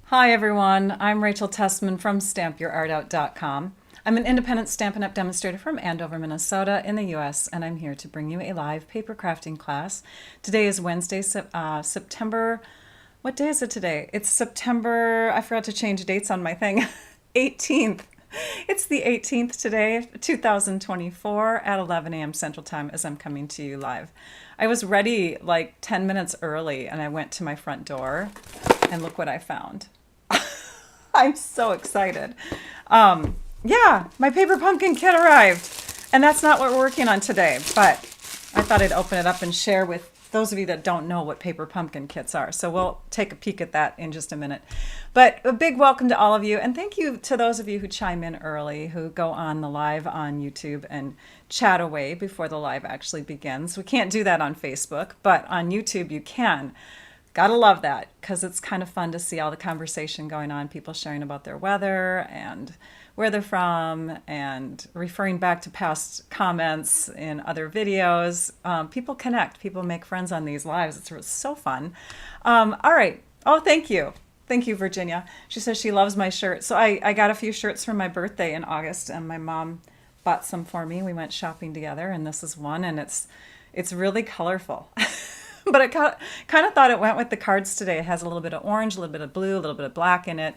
Hi everyone, I'm Rachel Tessman from stampyourartout.com. I'm an independent Stampin' Up! Demonstrator from Andover, Minnesota in the US, and I'm here to bring you a live paper crafting class. Today is Wednesday, September, what day is it today? It's September, I forgot to change dates on my thing, 18th. It's the 18th today, 2024 at 11 a.m. Central Time as I'm coming to you live. I was ready like 10 minutes early and I went to my front door and look what I found. I'm so excited. Yeah, my paper pumpkin kit arrived. And that's not what we're working on today, but I thought I'd open it up and share with those of you that don't know what paper pumpkin kits are. So we'll take a peek at that in just a minute. But a big welcome to all of you. And thank you to those of you who chime in early, who go on the live on YouTube and chat away before the live actually begins. We can't do that on Facebook, but on YouTube you can. Gotta love that because it's kind of fun to see all the conversation going on, people sharing about their weather and where they're from and referring back to past comments in other videos. People connect, people make friends on these lives. It's so fun. All right. Oh, thank you. Thank you, Virginia. She says she loves my shirt. So I got a few shirts for my birthday in August and my mom bought some for me. We went shopping together and this is one and it's really colorful. But I kind of thought it went with the cards today. It has a little bit of orange, a little bit of blue, a little bit of black in it.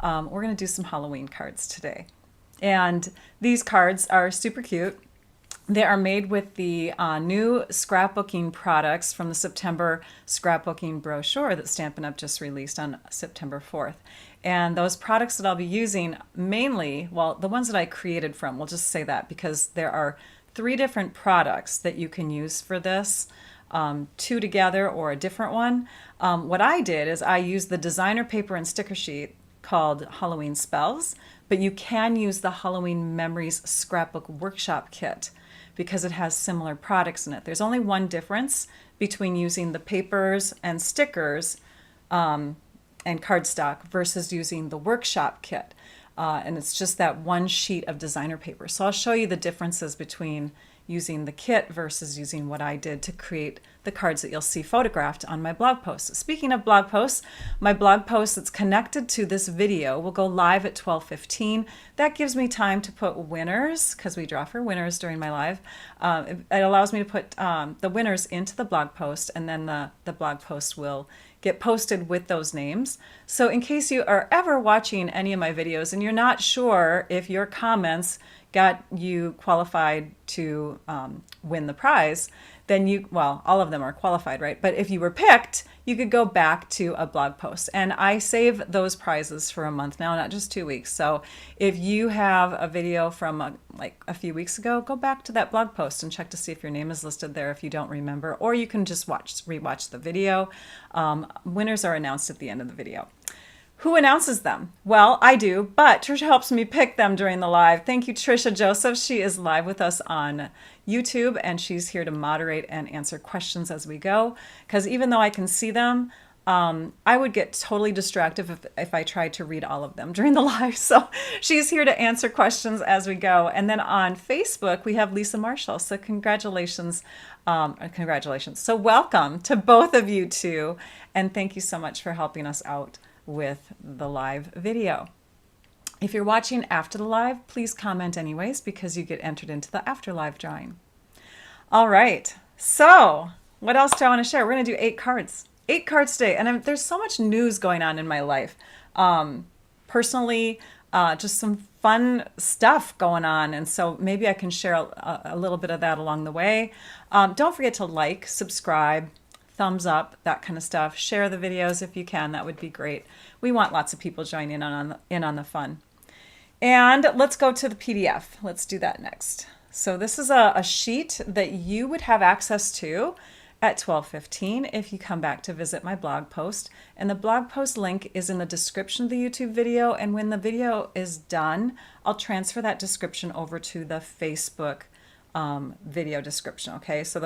We're going to do some Halloween cards today. And these cards are super cute. They are made with the new scrapbooking products from the September scrapbooking brochure that Stampin' Up! Just released on September 4th. And those products that I'll be using mainly, well, the ones that I created from, we'll just say that because there are 3 different products that you can use for this. 2 together or a different one. What I did is I used the designer paper and sticker sheet called Halloween Spells, but you can use the Halloween Memories Scrapbook Workshop Kit because it has similar products in it. There's only one difference between using the papers and stickers and cardstock versus using the workshop kit. And it's just that one sheet of designer paper. So I'll show you the differences between using the kit versus using what I did to create the cards that you'll see photographed on my blog post. Speaking of blog posts, my blog post that's connected to this video will go live at 12:15. That gives me time to put winners, because we draw for winners during my live. It allows me to put the winners into the blog post, and then the blog post will get posted with those names. So in case you are ever watching any of my videos and you're not sure if your comments got you qualified to win the prize, then well, all of them are qualified, right? But if you were picked, you could go back to a blog post. And I save those prizes for a month now, not just 2 weeks. So if you have a video from like a few weeks ago, go back to that blog post and check to see if your name is listed there if you don't remember, or you can just rewatch the video. Winners are announced at the end of the video. Who announces them? Well, I do, but Trisha helps me pick them during the live. Thank you, Trisha Joseph. She is live with us on YouTube, and she's here to moderate and answer questions as we go. Because even though I can see them, I would get totally distracted if I tried to read all of them during the live. So she's here to answer questions as we go. And then on Facebook, we have Lisa Marshall. So congratulations. Congratulations. So welcome to both of you two. And thank you so much for helping us out with the live video. If you're watching after the live, please comment anyways because you get entered into the after live drawing. All right, so what else do I want to share? We're going to do 8 cards. 8 cards today, and there's so much news going on in my life. Personally, just some fun stuff going on, and so maybe I can share a little bit of that along the way. Don't forget to like, subscribe, thumbs up, that kind of stuff. Share the videos if you can. That would be great. We want lots of people joining in on the fun. And let's go to the PDF. Let's do that next. So this is a sheet that you would have access to at 12:15 if you come back to visit my blog post. And the blog post link is in the description of the YouTube video. And when the video is done, I'll transfer that description over to the Facebook video description. Okay, so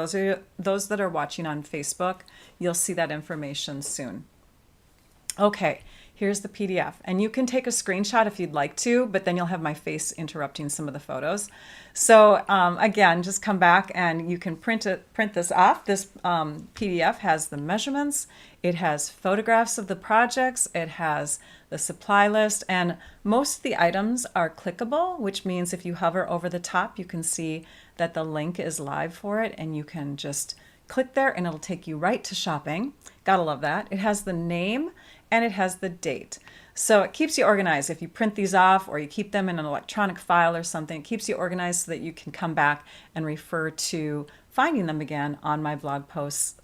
those that are watching on Facebook, you'll see that information soon. Okay, Here's the PDF. And you can take a screenshot if you'd like to, but then you'll have my face interrupting some of the photos. So again, just come back and you can print this off. This PDF has the measurements. It has photographs of the projects. It has the supply list. And most of the items are clickable, which means if you hover over the top, you can see that the link is live for it. And you can just click there and it'll take you right to shopping. Gotta love that. It has the name and it has the date. So it keeps you organized. If you print these off or you keep them in an electronic file or something, it keeps you organized so that you can come back and refer to finding them again on my blog posts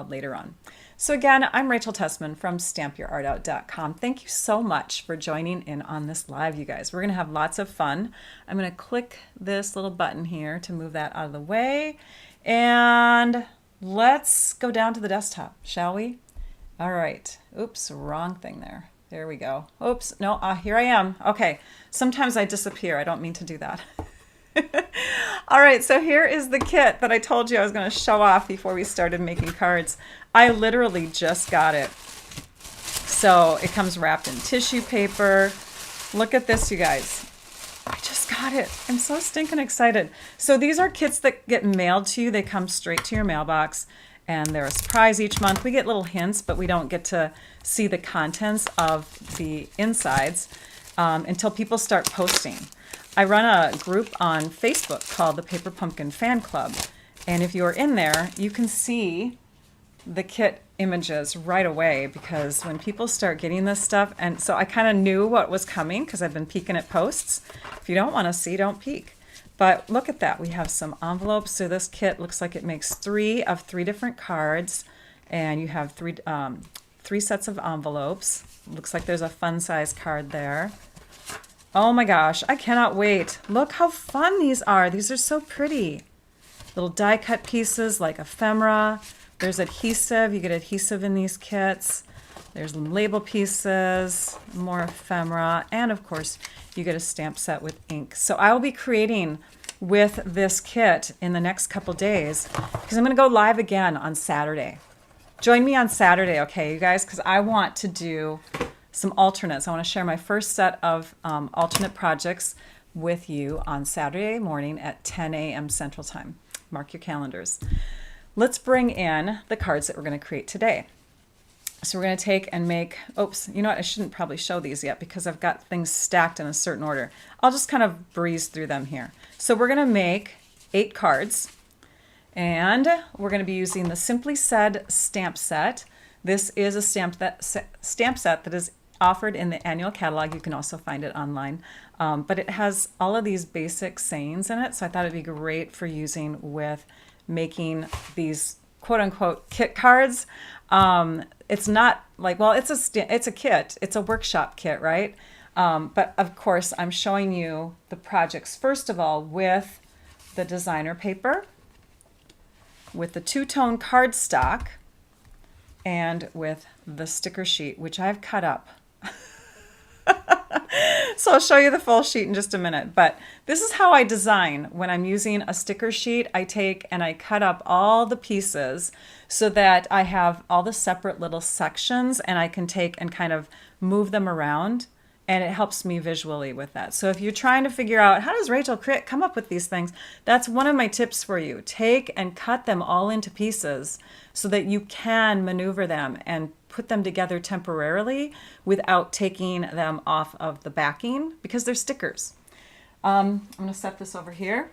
later on. So again, I'm Rachel Tessman from stampyourartout.com. Thank you so much for joining in on this live, you guys. We're gonna have lots of fun. I'm gonna click this little button here to move that out of the way. And let's go down to the desktop, shall we? All right. Oops, wrong thing there. There we go. Oops, no, here I am. Okay, sometimes I disappear. I don't mean to do that. All right, so here is the kit that I told you I was going to show off before we started making cards. I literally just got it. So it comes wrapped in tissue paper. Look at this, you guys. I just got it. I'm so stinking excited. So these are kits that get mailed to you. They come straight to your mailbox. And they're a surprise each month. We get little hints, but we don't get to see the contents of the insides until people start posting. I run a group on Facebook called the Paper Pumpkin Fan Club. And if you're in there, you can see the kit images right away because when people start getting this stuff, and so I kind of knew what was coming because I've been peeking at posts. If you don't want to see, don't peek. But look at that. We have some envelopes. So this kit looks like it makes 3 of 3 different cards. And you have three sets of envelopes. Looks like there's a fun size card there. Oh my gosh, I cannot wait. Look how fun these are. These are so pretty. Little die cut pieces like ephemera. There's adhesive. You get adhesive in these kits. There's label pieces, more ephemera, and of course, you get a stamp set with ink. So I will be creating with this kit in the next couple days because I'm going to go live again on Saturday. Join me on Saturday, okay, you guys, because I want to do some alternates. I want to share my first set of alternate projects with you on Saturday morning at 10 a.m. Central Time. Mark your calendars. Let's bring in the cards that we're going to create today. So we're going to take and make, oops, you know what, I shouldn't probably show these yet because I've got things stacked in a certain order. I'll just kind of breeze through them here. So we're going to make 8 cards and we're going to be using the Simply Said stamp set. This is a stamp set that is offered in the annual catalog. You can also find it online. But it has all of these basic sayings in it. So I thought it'd be great for using with making these quote unquote kit cards. It's not like, well, it's a kit, it's a workshop kit, right? But of course, I'm showing you the projects, first of all, with the designer paper, with the two-tone cardstock, and with the sticker sheet, which I've cut up. So I'll show you the full sheet in just a minute. But this is how I design. When I'm using a sticker sheet, I take and I cut up all the pieces so that I have all the separate little sections and I can take and kind of move them around. And it helps me visually with that. So if you're trying to figure out how does Rachel come up with these things, that's one of my tips for you. Take and cut them all into pieces so that you can maneuver them and put them together temporarily without taking them off of the backing because they're stickers. I'm going to set this over here.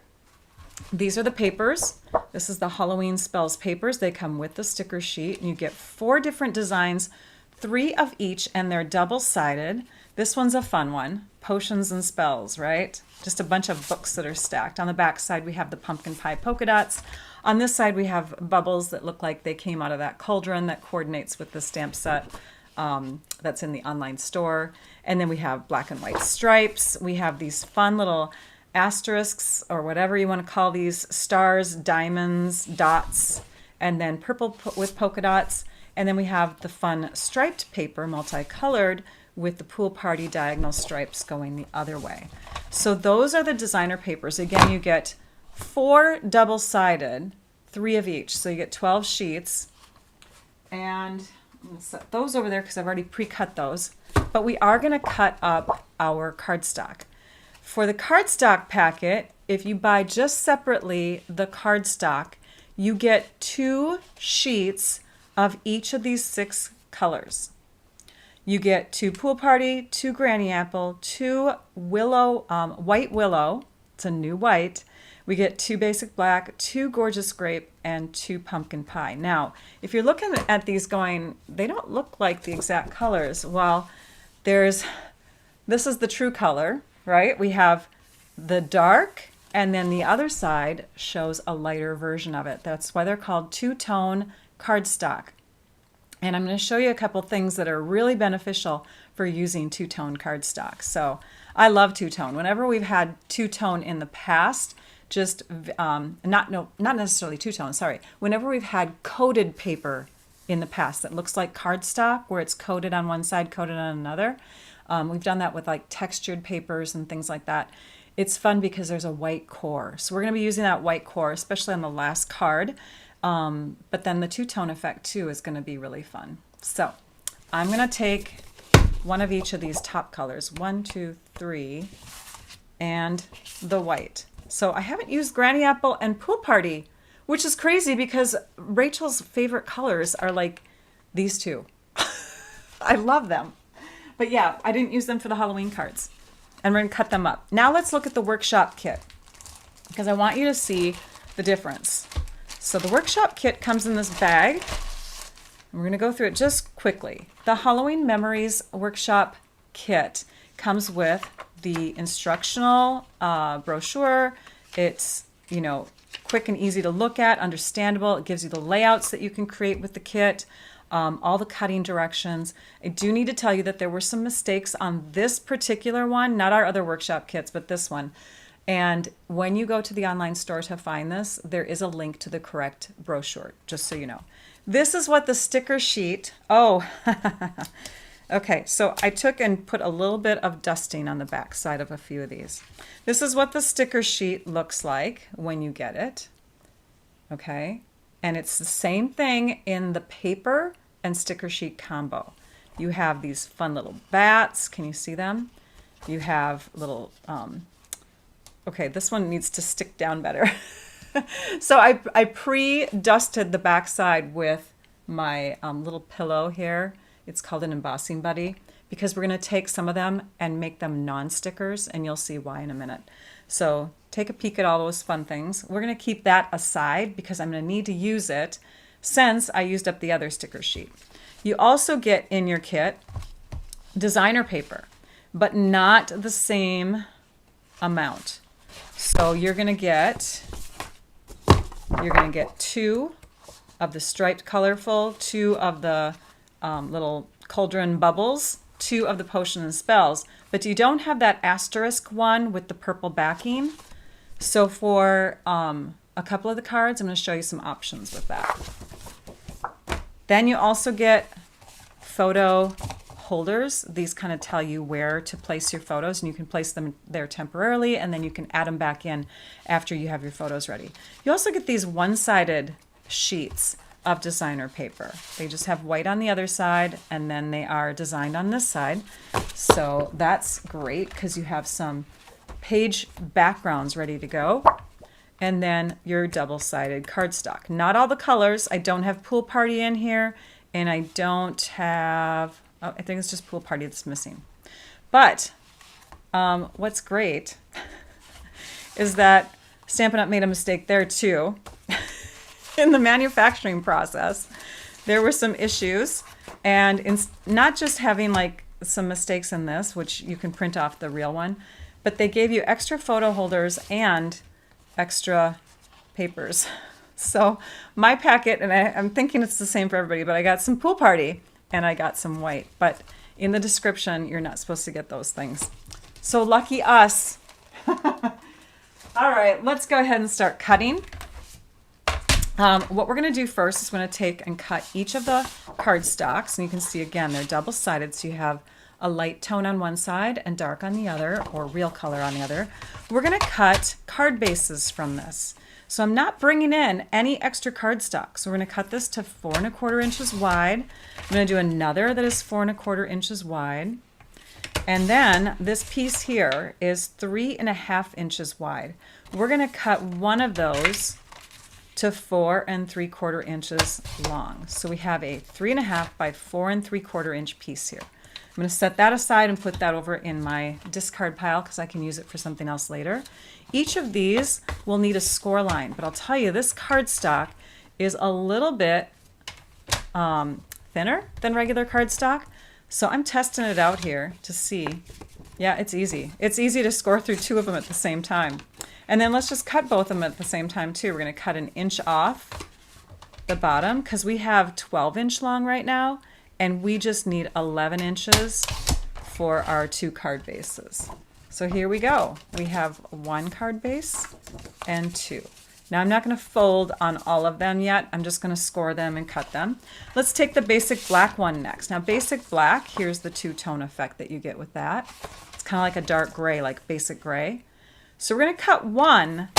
These are the papers. This is the Halloween Spells papers. They come with the sticker sheet and you get 4 different designs, 3 of each, and they're double-sided. This one's a fun one, Potions and Spells, right? Just a bunch of books that are stacked. On the back side, we have the pumpkin pie polka dots. On this side, we have bubbles that look like they came out of that cauldron that coordinates with the stamp set that's in the online store. And then we have black and white stripes. We have these fun little asterisks, or whatever you want to call these, stars, diamonds, dots, and then purple with polka dots. And then we have the fun striped paper, multicolored, with the pool party diagonal stripes going the other way. So those are the designer papers. Again, you get 4 double-sided, 3 of each. So you get 12 sheets. And I'm going to set those over there because I've already pre-cut those. But we are going to cut up our cardstock. For the cardstock packet, if you buy just separately the cardstock, you get 2 sheets of each of these 6 colors. You get 2 Pool Party, 2 Granny Apple, 2 Willow, White Willow, it's a new white. We get 2 Basic Black, 2 Gorgeous Grape, and 2 Pumpkin Pie. Now, if you're looking at these going, they don't look like the exact colors. Well, this is the true color, right? We have the dark, and then the other side shows a lighter version of it. That's why they're called two-tone cardstock. And I'm going to show you a couple things that are really beneficial for using two-tone cardstock. So I love two-tone. Whenever we've had two-tone in the past, just not necessarily two-tone, sorry. Whenever we've had coated paper in the past that looks like cardstock, where it's coated on one side, coated on another, we've done that with like textured papers and things like that. It's fun because there's a white core. So we're going to be using that white core, especially on the last card. But then the two-tone effect too is going to be really fun. So I'm going to take one of each of these top colors, 1, 2, 3, and the white. So I haven't used Granny Apple and Pool Party, which is crazy because Rachel's favorite colors are like these two. I love them. But yeah, I didn't use them for the Halloween cards. And we're going to cut them up. Now let's look at the workshop kit because I want you to see the difference. So the workshop kit comes in this bag. And we're going to go through it just quickly. The Halloween Memories workshop kit comes with the instructional brochure. It's, quick and easy to look at, understandable. It gives you the layouts that you can create with the kit. All the cutting directions. I do need to tell you that there were some mistakes on this particular one, not our other workshop kits, but this one. And when you go to the online store to find this, there is a link to the correct brochure, just so you know. This is what the sticker sheet, okay, so I took and put a little bit of dusting on the back side of a few of these. This is what the sticker sheet looks like when you get it, okay? And it's the same thing in the paper and sticker sheet combo. You have these fun little bats. Can you see them? You have little, okay, this one needs to stick down better. So I pre-dusted the back side with my little pillow here. It's called an embossing buddy because we're going to take some of them and make them non-stickers, and you'll see why in a minute. So take a peek at all those fun things. We're going to keep that aside because I'm going to need to use it since I used up the other sticker sheet. You also get in your kit designer paper, but not the same amount. So you're going to get 2 of the striped colorful, 2 of the little cauldron bubbles, 2 of the potion and spells, but you don't have that asterisk one with the purple backing. So for a couple of the cards, I'm going to show you some options with that. Then you also get photo holders. These kind of tell you where to place your photos, and you can place them there temporarily, and then you can add them back in after you have your photos ready. You also get these one-sided sheets of designer paper. They just have white on the other side, and then they are designed on this side. So that's great because you have some page backgrounds ready to go. And then your double-sided cardstock. Not all the colors. I don't have Pool Party in here, and I don't have, oh, I think it's just Pool Party that's missing. But what's great is that Stampin' Up! Made a mistake there too. In the manufacturing process, there were some issues, and not just having like some mistakes in this, which you can print off the real one, but they gave you extra photo holders and extra papers. So my packet, and I'm thinking it's the same for everybody, but I got some Pool Party and I got some white, but in the description, you're not supposed to get those things. So lucky us. All right, let's go ahead and start cutting. What we're going to do first is we're going to take and cut each of the cardstocks, and you can see again they're double-sided, so you have a light tone on one side and dark on the other, or real color on the other. We're going to cut card bases from this. So I'm not bringing in any extra cardstock. So we're going to cut this to 4 1/4 inches wide. I'm going to do another that is 4 1/4 inches wide. And then this piece here is 3 1/2 inches wide. We're going to cut one of those to 4 3/4 inches long. So we have a 3 1/2 by 4 3/4 inch piece here. I'm going to set that aside and put that over in my discard pile because I can use it for something else later. Each of these will need a score line, but I'll tell you this cardstock is a little bit thinner than regular cardstock. So I'm testing it out here to see. Yeah, it's easy. It's easy to score through 2 of them at the same time. And then let's just cut both of them at the same time too. We're going to cut 1 inch off the bottom because we have 12-inch long right now, and we just need 11 inches for our 2 card bases. So here we go. We have 1 card base and 2. Now I'm not going to fold on all of them yet. I'm just going to score them and cut them. Let's take the basic black one next. Now basic black, here's the two-tone effect that you get with that. It's kind of like a dark gray, like basic gray. So we're going to cut one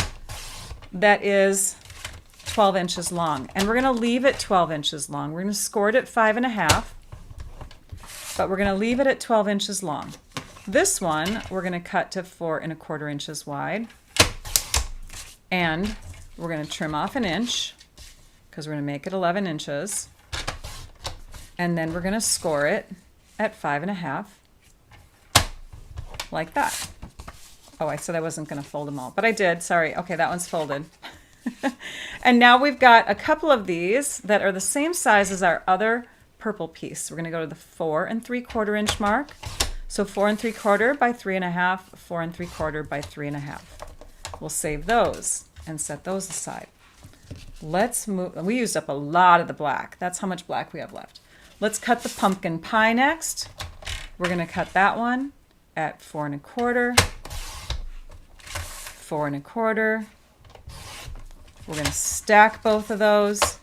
that is 12 inches long, and we're going to leave it 12 inches long. We're going to score it at 5 1/2, but we're going to leave it at 12 inches long. This one we're going to cut to 4 1/4 inches wide, and we're going to trim off 1 inch because we're going to make it 11 inches, and then we're going to score it at 5 1/2 like that. Oh, I said I wasn't going to fold them all, but I did. Sorry. Okay, that one's folded. And now we've got a couple of these that are the same size as our other purple piece. We're going to go to the 4 3/4 inch mark. So 4 3/4 by 3 1/2, 4 3/4 by 3 1/2. We'll save those and set those aside. Let's move. We used up a lot of the black. That's how much black we have left. Let's cut the pumpkin pie next. We're going to cut that one at 4 1/4, 4 1/4. We're going to stack both of those.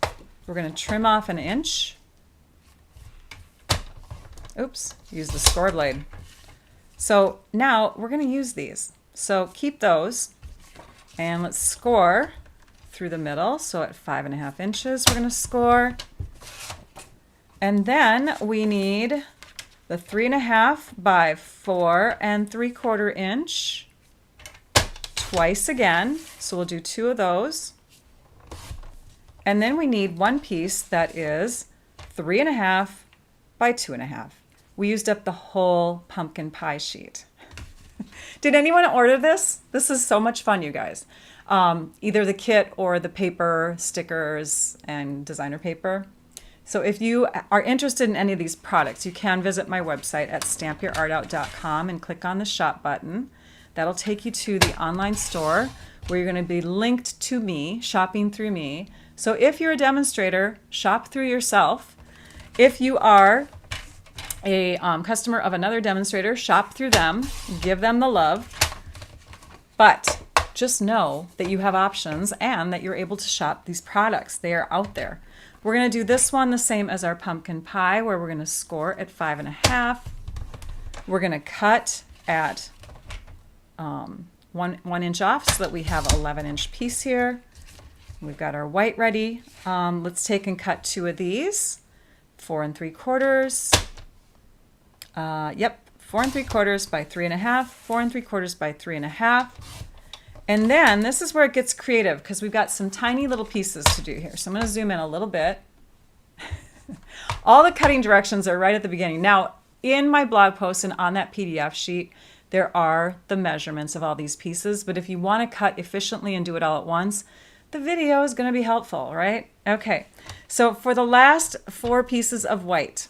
We're going to trim off 1 inch. Oops, use the score blade. So now we're going to use these. So keep those and let's score through the middle. So at 5 1/2 inches, we're going to score. And then we need the 3 1/2 by 4 3/4 inch twice again. So we'll do 2 of those. And then we need one piece that is 3 1/2 by 2 1/2. We used up the whole pumpkin pie sheet. Did anyone order this? This is so much fun, you guys. Either the kit or the paper, stickers, and designer paper. So if you are interested in any of these products, you can visit my website at stampyourartout.com and click on the shop button. That'll take you to the online store where you're going to be linked to me, shopping through me. So if you're a demonstrator, shop through yourself. If you are a customer of another demonstrator, shop through them, give them the love. But just know that you have options and that you're able to shop these products. They are out there. We're going to do this one the same as our pumpkin pie, where we're going to score at 5 1/2. We're going to cut at 1 inch off so that we have 11 inch piece here. We've got our white ready. Let's take and cut 2 of these. 4 3/4. Yep, 4 3/4 by 3 1/2. 4 3/4 by 3 1/2. And then this is where it gets creative because we've got some tiny little pieces to do here. So I'm going to zoom in a little bit. All the cutting directions are right at the beginning. Now, in my blog post and on that PDF sheet, there are the measurements of all these pieces. But if you want to cut efficiently and do it all at once, the video is going to be helpful, right? Okay, so for the last 4 pieces of white,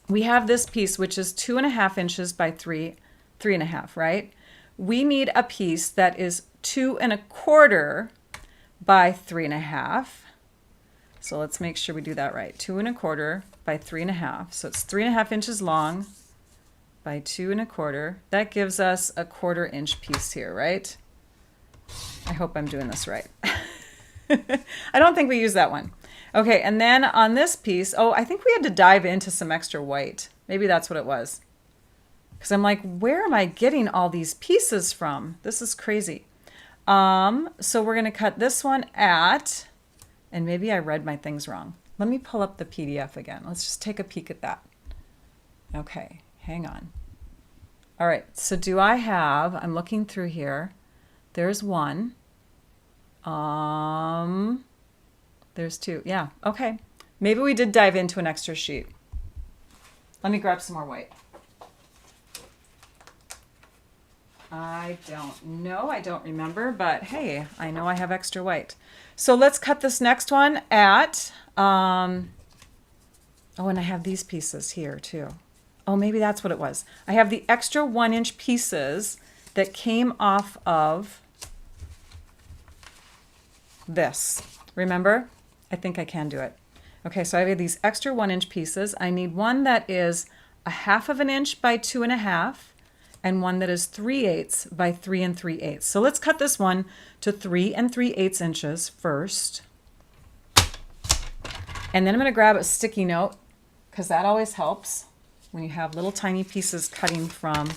we have this piece which is 2 1/2 inches by 3 1/2, right? We need a piece that is 2 1/4 by 3 1/2. So let's make sure we do that right. 2 1/4 by 3 1/2. So it's 3 1/2 inches long by 2 1/4. That gives us a 1/4 inch piece here, right? I hope I'm doing this right. I don't think we use that one. Okay, and then on this piece, oh, I think we had to dive into some extra white. Maybe that's what it was. Because I'm like, where am I getting all these pieces from? This is crazy. So we're going to cut this one at, and maybe I read my things wrong. Let me pull up the PDF again. Let's just take a peek at that. Okay, hang on. All right, so do I have, I'm looking through here. There's one. There's two. Yeah, okay. Maybe we did dive into an extra sheet. Let me grab some more white. I don't know. I don't remember, but hey, I know I have extra white. So let's cut this next one at, oh, and I have these pieces here too. Oh, maybe that's what it was. I have the extra 1-inch pieces that came off of this. Remember? I think I can do it. Okay, so I have these extra 1-inch pieces. I need one that is 1/2 of an inch by 2.5 and one that is 3/8 by 3 3/8. So let's cut this one to 3 3/8 inches first. And then I'm going to grab a sticky note because that always helps when you have little tiny pieces cutting from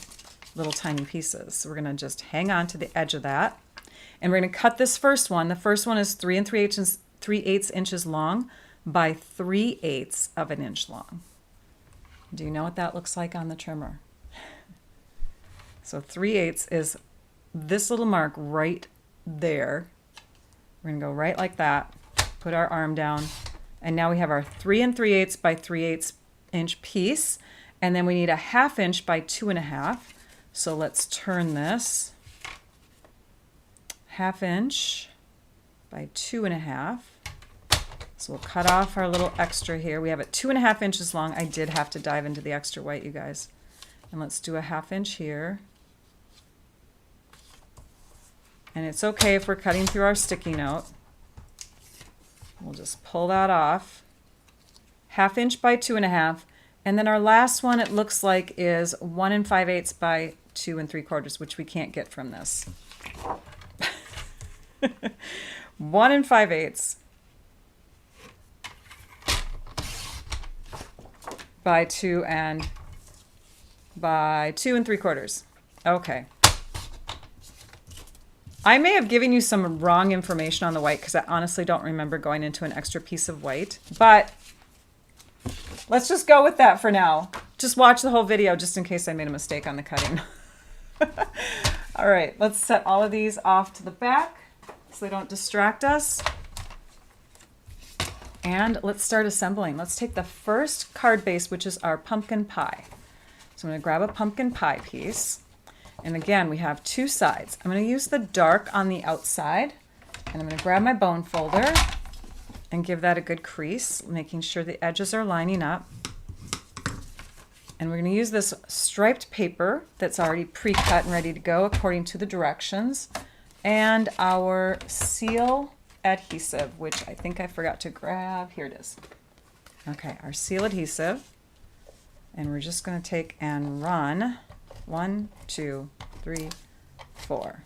little tiny pieces. So we're going to just hang on to the edge of that. And we're going to cut this first one. The first one is 3 3/8 inches long by 3/8 of an inch long. Do you know what that looks like on the trimmer? So 3/8 is this little mark right there. We're going to go right like that, put our arm down, and now we have our 3 3/8 by 3/8 inch piece, and then we need a 1/2 inch by 2.5. So let's turn this 1/2 inch by 2.5. So we'll cut off our little extra here. We have it 2.5 inches long. I did have to dive into the extra white, you guys. And let's do a 1/2 inch here. And it's okay if we're cutting through our sticky note. We'll just pull that off. 1/2 inch by 2.5. And then our last one, it looks like, is 1 5/8 by 2 3/4, which we can't get from this. 1 5/8 by 2 3/4. Okay. I may have given you some wrong information on the white because I honestly don't remember going into an extra piece of white, but let's just go with that for now. Just watch the whole video just in case I made a mistake on the cutting. All right, let's set all of these off to the back so they don't distract us. And let's start assembling. Let's take the first card base, which is our pumpkin pie. So I'm going to grab a pumpkin pie piece. And again, we have two sides. I'm going to use the dark on the outside. And I'm going to grab my bone folder and give that a good crease, making sure the edges are lining up. And we're going to use this striped paper that's already pre-cut and ready to go according to the directions. And our seal adhesive, which I think I forgot to grab. Here it is. Okay, our seal adhesive. And we're just going to take and run 1, 2, 3, 4.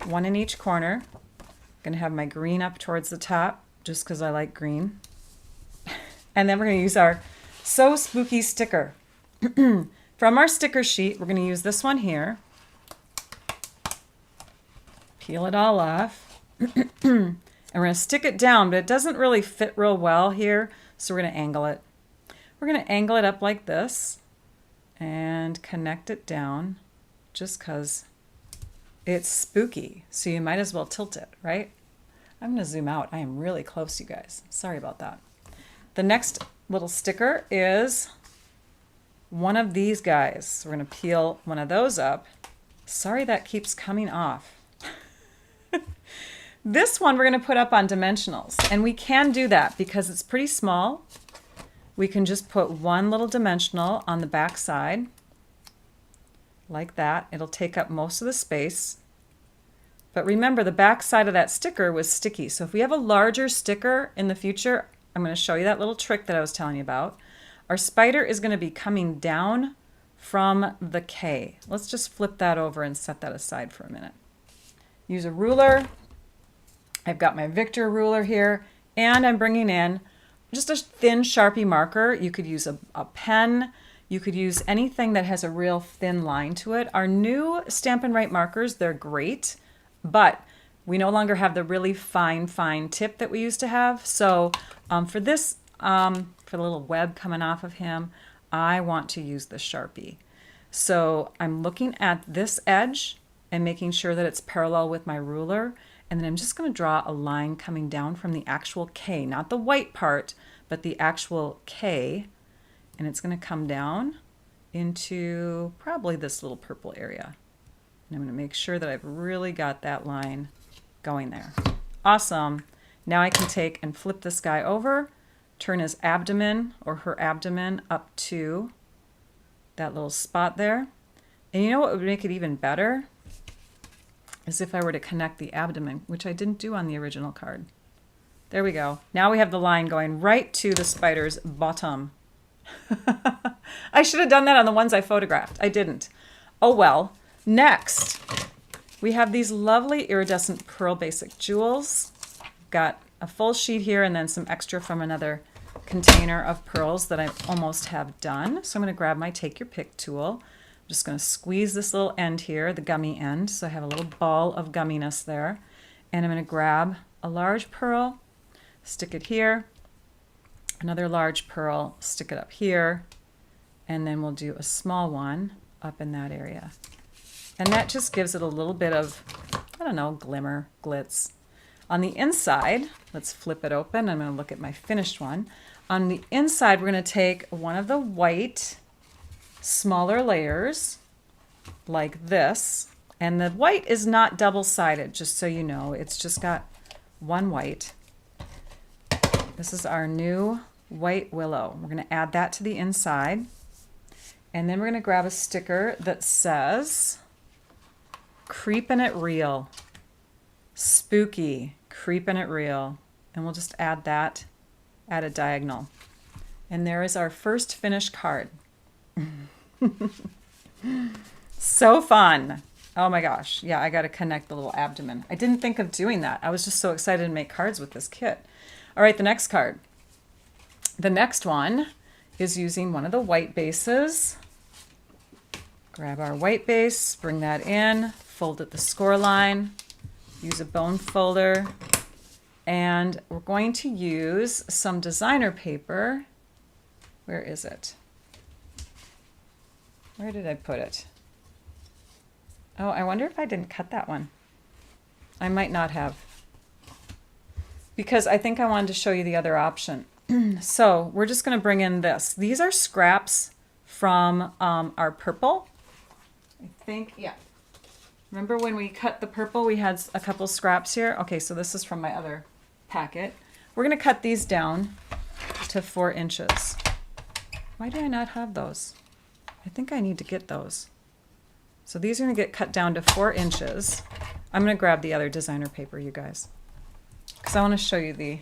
One in each corner. I'm going to have my green up towards the top just because I like green. And then we're going to use our So Spooky sticker. From our sticker sheet, we're going to use this one here. Peel it all off. And we're going to stick it down, but it doesn't really fit real well here, so we're going to angle it. We're going to angle it up like this and connect it down just because it's spooky, so you might as well tilt it, right? I'm going to zoom out. I am really close, you guys. Sorry about that. The next little sticker is one of these guys. So we're going to peel one of those up. Sorry that keeps coming off. This one we're going to put up on dimensionals, and we can do that because it's pretty small. We can just put one little dimensional on the back side like that. It'll take up most of the space. But remember, the back side of that sticker was sticky. So if we have a larger sticker in the future, I'm going to show you that little trick that I was telling you about. Our spider is going to be coming down from the K. Let's just flip that over and set that aside for a minute. Use a ruler. I've got my Victor ruler here, and I'm bringing in just a thin Sharpie marker. You could use a pen. You could use anything that has a real thin line to it. Our new Stampin' Right markers, they're great, but We no longer have the really fine tip that we used to have. So for this, for the little web coming off of him, I want to use the Sharpie. So I'm looking at this edge and making sure that it's parallel with my ruler. And then I'm just going to draw a line coming down from the actual K, not the white part, but the actual K. And it's going to come down into probably this little purple area. And I'm going to make sure that I've really got that line going there. Awesome. Now I can take and flip this guy over, turn his abdomen or her abdomen up to that little spot there. And you know what would make it even better? Is if I were to connect the abdomen, which I didn't do on the original card. There we go. Now we have the line going right to the spider's bottom. I should have done that on the ones I photographed. I didn't. Oh well. Next, we have these lovely iridescent pearl basic jewels. Got a full sheet here and then some extra from another container of pearls that I almost have done. So I'm going to grab my Take Your Pick tool. I'm just going to squeeze this little end here, the gummy end, so I have a little ball of gumminess there. And I'm going to grab a large pearl, stick it here, another large pearl, stick it up here, and then we'll do a small one up in that area. And that just gives it a little bit of, I don't know, glimmer, glitz. On the inside, let's flip it open. I'm going to look at my finished one. On the inside, we're going to take one of the white, smaller layers, like this. And the white is not double-sided, just so you know. It's just got one white. This is our new white willow. We're going to add that to the inside. And then we're going to grab a sticker that says, Creepin' It Real. Spooky, creepin' it real. And we'll just add that at a diagonal. And there is our first finished card. So fun. Oh my gosh. Yeah, I got to connect the little abdomen. I didn't think of doing that. I was just so excited to make cards with this kit. All right, the next card. The next one is using one of the white bases. Grab our white base, bring that in, fold at the score line, use a bone folder, and we're going to use some designer paper. Where is it? Where did I put it? Oh, I wonder if I didn't cut that one. I might not have, because I think I wanted to show you the other option. So we're just going to bring in this. These are scraps from our purple. I think, yeah. Remember when we cut the purple, we had a couple scraps here? Okay, so this is from my other packet. We're going to cut these down to 4 inches. Why do I not have those? I think I need to get those. So these are going to get cut down to 4 inches. I'm going to grab the other designer paper, you guys, because I want to show you the...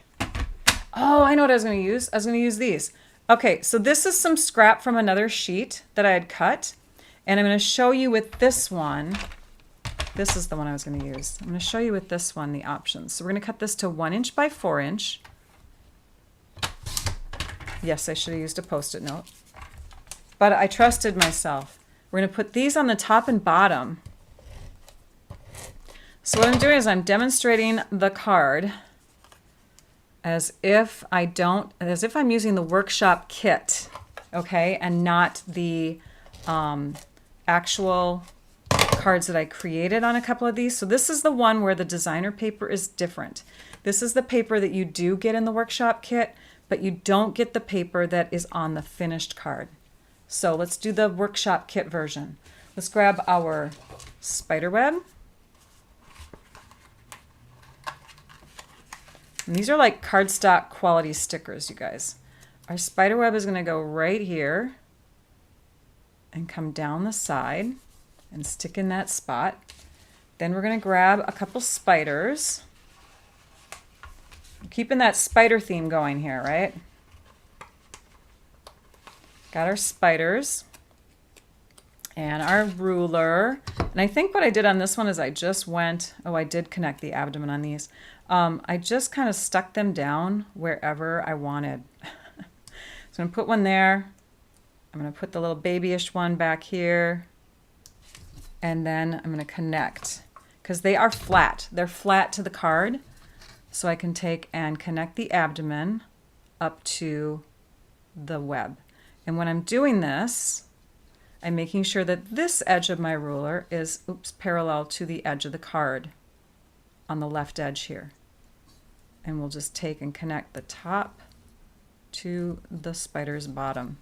Oh, I know what I was going to use. I was going to use these. Okay, so this is some scrap from another sheet that I had cut, and I'm going to show you with this one. This is the one I was going to use. I'm going to show you with this one the options. So we're going to cut this to 1 inch by 4 inch. Yes, I should have used a Post-it note, but I trusted myself. We're going to put these on the top and bottom. So what I'm doing is I'm demonstrating the card as if I'm using the workshop kit, okay, and not the actual cards that I created on a couple of these. So this is the one where the designer paper is different. This is the paper that you do get in the workshop kit, but you don't get the paper that is on the finished card. So let's do the workshop kit version. Let's grab our spider web. And these are like cardstock quality stickers, you guys. Our spider web is going to go right here and come down the side and stick in that spot. Then we're going to grab a couple spiders. Keeping that spider theme going here, right? Got our spiders and our ruler. And I think what I did on this one is I just went, oh, I did connect the abdomen on these. I just kind of stuck them down wherever I wanted. So I'm going to put one there. I'm going to put the little babyish one back here. And then I'm going to connect. because they are flat. They're flat to the card. So I can take and connect the abdomen up to the web. And when I'm doing this, I'm making sure that this edge of my ruler is, parallel to the edge of the card on the left edge here. And we'll just take and connect the top to the spider's bottom.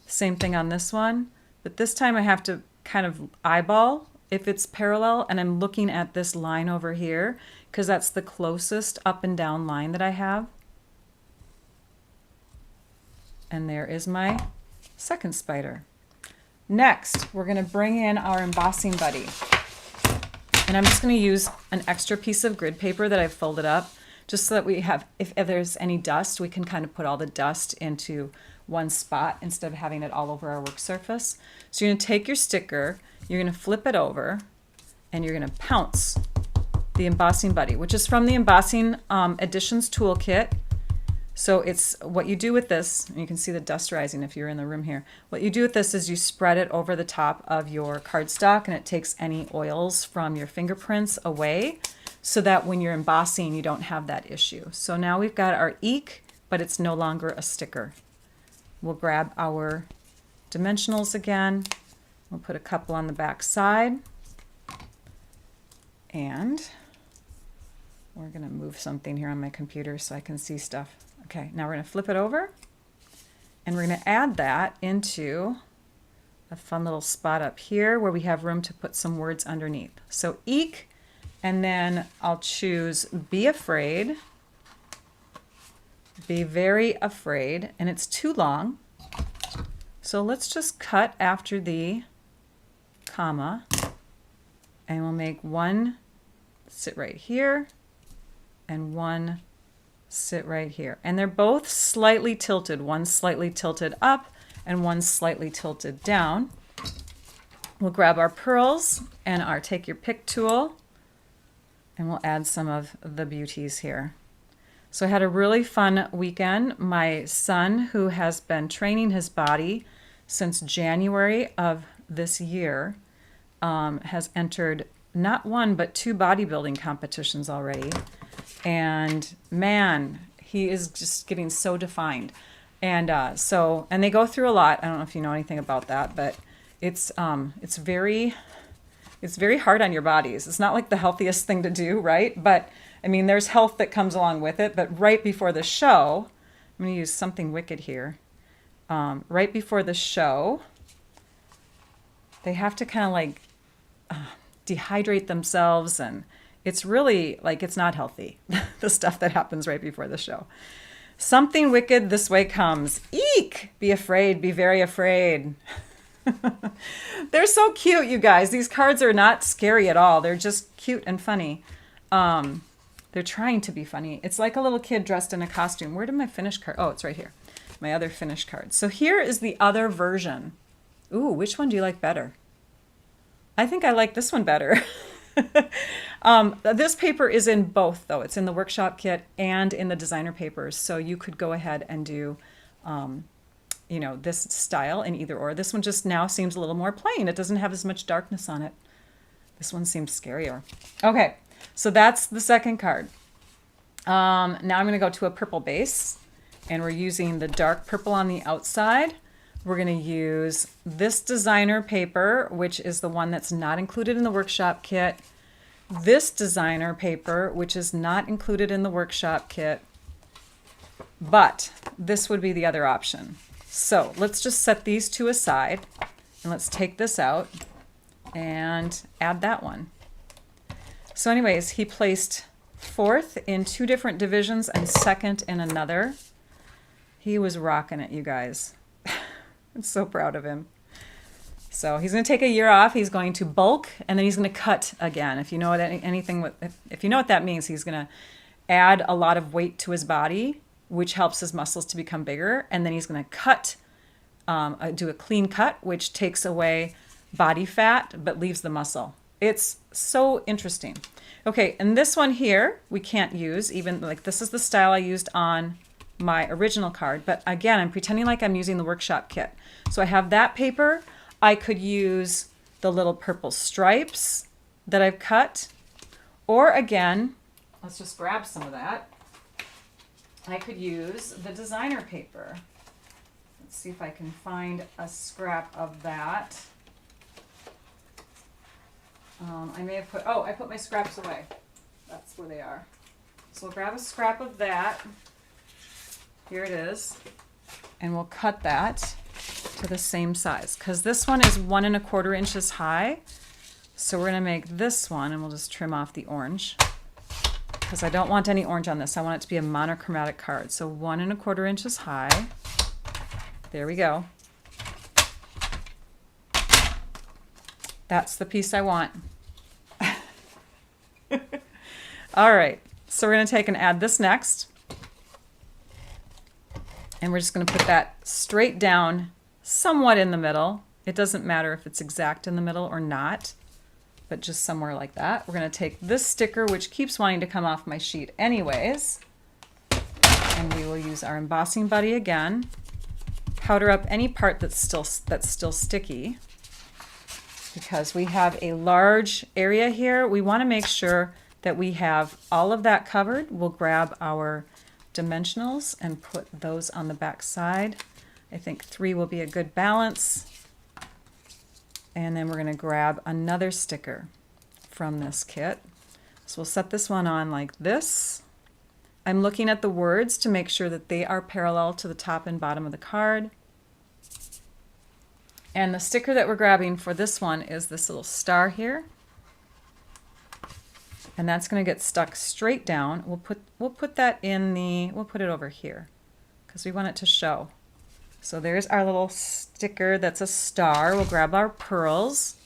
Same thing on this one, but this time I have to kind of eyeball if it's parallel, and I'm looking at this line over here because that's the closest up and down line that I have. And there is my second spider. Next, we're going to bring in our embossing buddy. And I'm just going to use an extra piece of grid paper that I've folded up just so that we have, if there's any dust, we can kind of put all the dust into one spot instead of having it all over our work surface. So you're going to take your sticker, you're going to flip it over, and you're going to pounce the embossing buddy, which is from the Embossing Additions Toolkit. So it's what you do with this, and you can see the dust rising if you're in the room here. What you do with this is you spread it over the top of your cardstock, and it takes any oils from your fingerprints away so that when you're embossing, you don't have that issue. So now we've got our eek, but it's no longer a sticker. We'll grab our dimensionals again. We'll put a couple on the back side. And we're going to move something here on my computer so I can see stuff. Okay, now we're going to flip it over, and we're going to add that into a fun little spot up here where we have room to put some words underneath. So eek, and then I'll choose be afraid, be very afraid, and it's too long. So let's just cut after the comma, and we'll make one sit right here and one sit right here. And they're both slightly tilted. One's slightly tilted up and one's slightly tilted down. We'll grab our pearls and our take your pick tool, and we'll add some of the beauties here. So I had a really fun weekend. My son, who has been training his body since January of this year, has entered not one but 2 bodybuilding competitions already. And man, he is just getting so defined. And and they go through a lot. I don't know if you know anything about that, but it's very hard on your bodies. It's not like the healthiest thing to do, right? But I mean, there's health that comes along with it. But right before the show, I'm going to use something wicked here. Right before the show, they have to kind of like dehydrate themselves, and it's really like, it's not healthy, the stuff that happens right before the show. Something wicked this way comes. Eek! Be afraid, be very afraid. They're so cute, you guys. These cards are not scary at all. They're just cute and funny. They're trying to be funny. It's like a little kid dressed in a costume. Where did my finished card? Oh, it's right here. My other finished card. So here is the other version. Ooh, which one do you like better? I think I like this one better. This paper is in both, though. It's in the workshop kit and in the designer papers. So you could go ahead and do, this style in either or. This one just now seems a little more plain. It doesn't have as much darkness on it. This one seems scarier. Okay, so that's the second card. Now I'm going to go to a purple base, and we're using the dark purple on the outside. We're going to use this designer paper, which is the one that's not included in the workshop kit. This designer paper, which is not included in the workshop kit, but this would be the other option. So let's just set these two aside, and let's take this out and add that one. So anyways, he placed 4th in 2 different divisions and 2nd in another. He was rocking it, you guys. I'm so proud of him. So he's going to take a year off. He's going to bulk, and then he's going to cut again. If you know what if you know what that means, he's going to add a lot of weight to his body, which helps his muscles to become bigger. And then he's going to cut, do a clean cut, which takes away body fat but leaves the muscle. It's so interesting. Okay, and this one here we can't use, even like this is the style I used on my original card, but again, I'm pretending like I'm using the workshop kit. So I have that paper. I could use the little purple stripes that I've cut Or again, let's just grab some of that. I could use the designer paper. Let's see if I can find a scrap of that. I may have put, I put my scraps away. That's where they are. So we'll grab a scrap of that. Here it is. And we'll cut that to the same size, because this one is 1 1/4 inches high. So we're going to make this one, and we'll just trim off the orange, because I don't want any orange on this. I want it to be a monochromatic card. So 1 1/4 inches high. There we go. That's the piece I want. All right, so we're going to take and add this next. And we're just going to put that straight down somewhat in the middle. It doesn't matter if it's exact in the middle or not, but just somewhere like that. We're going to take this sticker, which keeps wanting to come off my sheet anyways, and we will use our embossing buddy again. Powder up any part that's still sticky, because we have a large area here. We want to make sure that we have all of that covered. We'll grab our dimensionals and put those on the back side. I think 3 will be a good balance. And then we're going to grab another sticker from this kit. So we'll set this one on like this. I'm looking at the words to make sure that they are parallel to the top and bottom of the card. And the sticker that we're grabbing for this one is this little star here. And that's going to get stuck straight down. We'll put that in the, we'll put it over here because we want it to show. So there's our little sticker that's a star. We'll grab our pearls.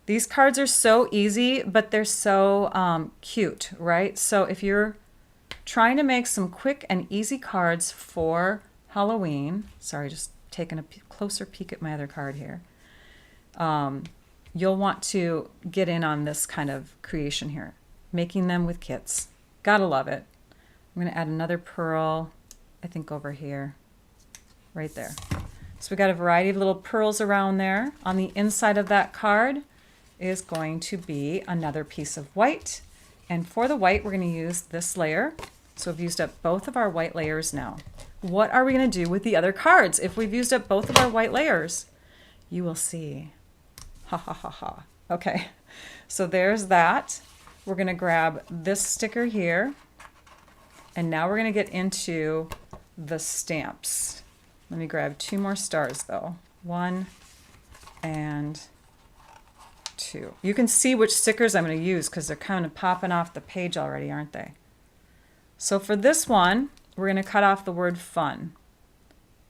These cards are so easy, but they're so cute, right? So if you're trying to make some quick and easy cards for Halloween, sorry, just taking a closer peek at my other card here. You'll want to get in on this kind of creation here, making them with kits. Gotta love it. I'm gonna add another pearl, I think over here, right there. So we got a variety of little pearls around there. On the inside of that card is going to be another piece of white. And for the white, we're gonna use this layer. So we've used up both of our white layers now. What are we gonna do with the other cards if we've used up both of our white layers? You will see. Ha ha ha ha. Okay, so there's that. We're gonna grab this sticker here, and now we're gonna get into the stamps. Let me grab 2 more stars though. 1 and 2. You can see which stickers I'm gonna use because they're kind of popping off the page already, aren't they? So for this one, we're gonna cut off the word fun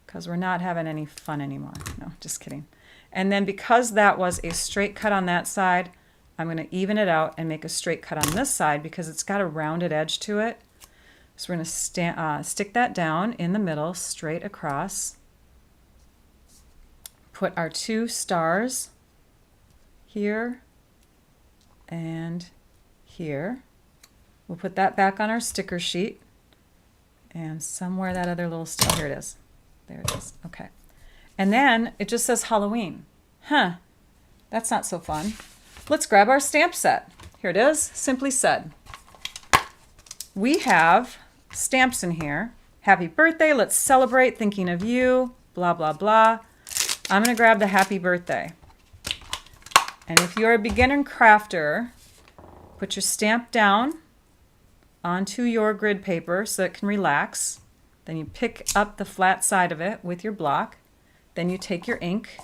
because we're not having any fun anymore. No, just kidding. And then because that was a straight cut on that side, I'm going to even it out and make a straight cut on this side because it's got a rounded edge to it. So we're going to stick that down in the middle, straight across. Put our 2 stars here and here. We'll put that back on our sticker sheet. And somewhere that other little star, here it is. There it is. Okay. And then it just says Halloween. Huh, that's not so fun. Let's grab our stamp set. Here it is, Simply Said. We have stamps in here. Happy birthday, let's celebrate, thinking of you, blah, blah, blah. I'm gonna grab the happy birthday. And if you're a beginner crafter, put your stamp down onto your grid paper so it can relax. Then you pick up the flat side of it with your block. Then you take your ink,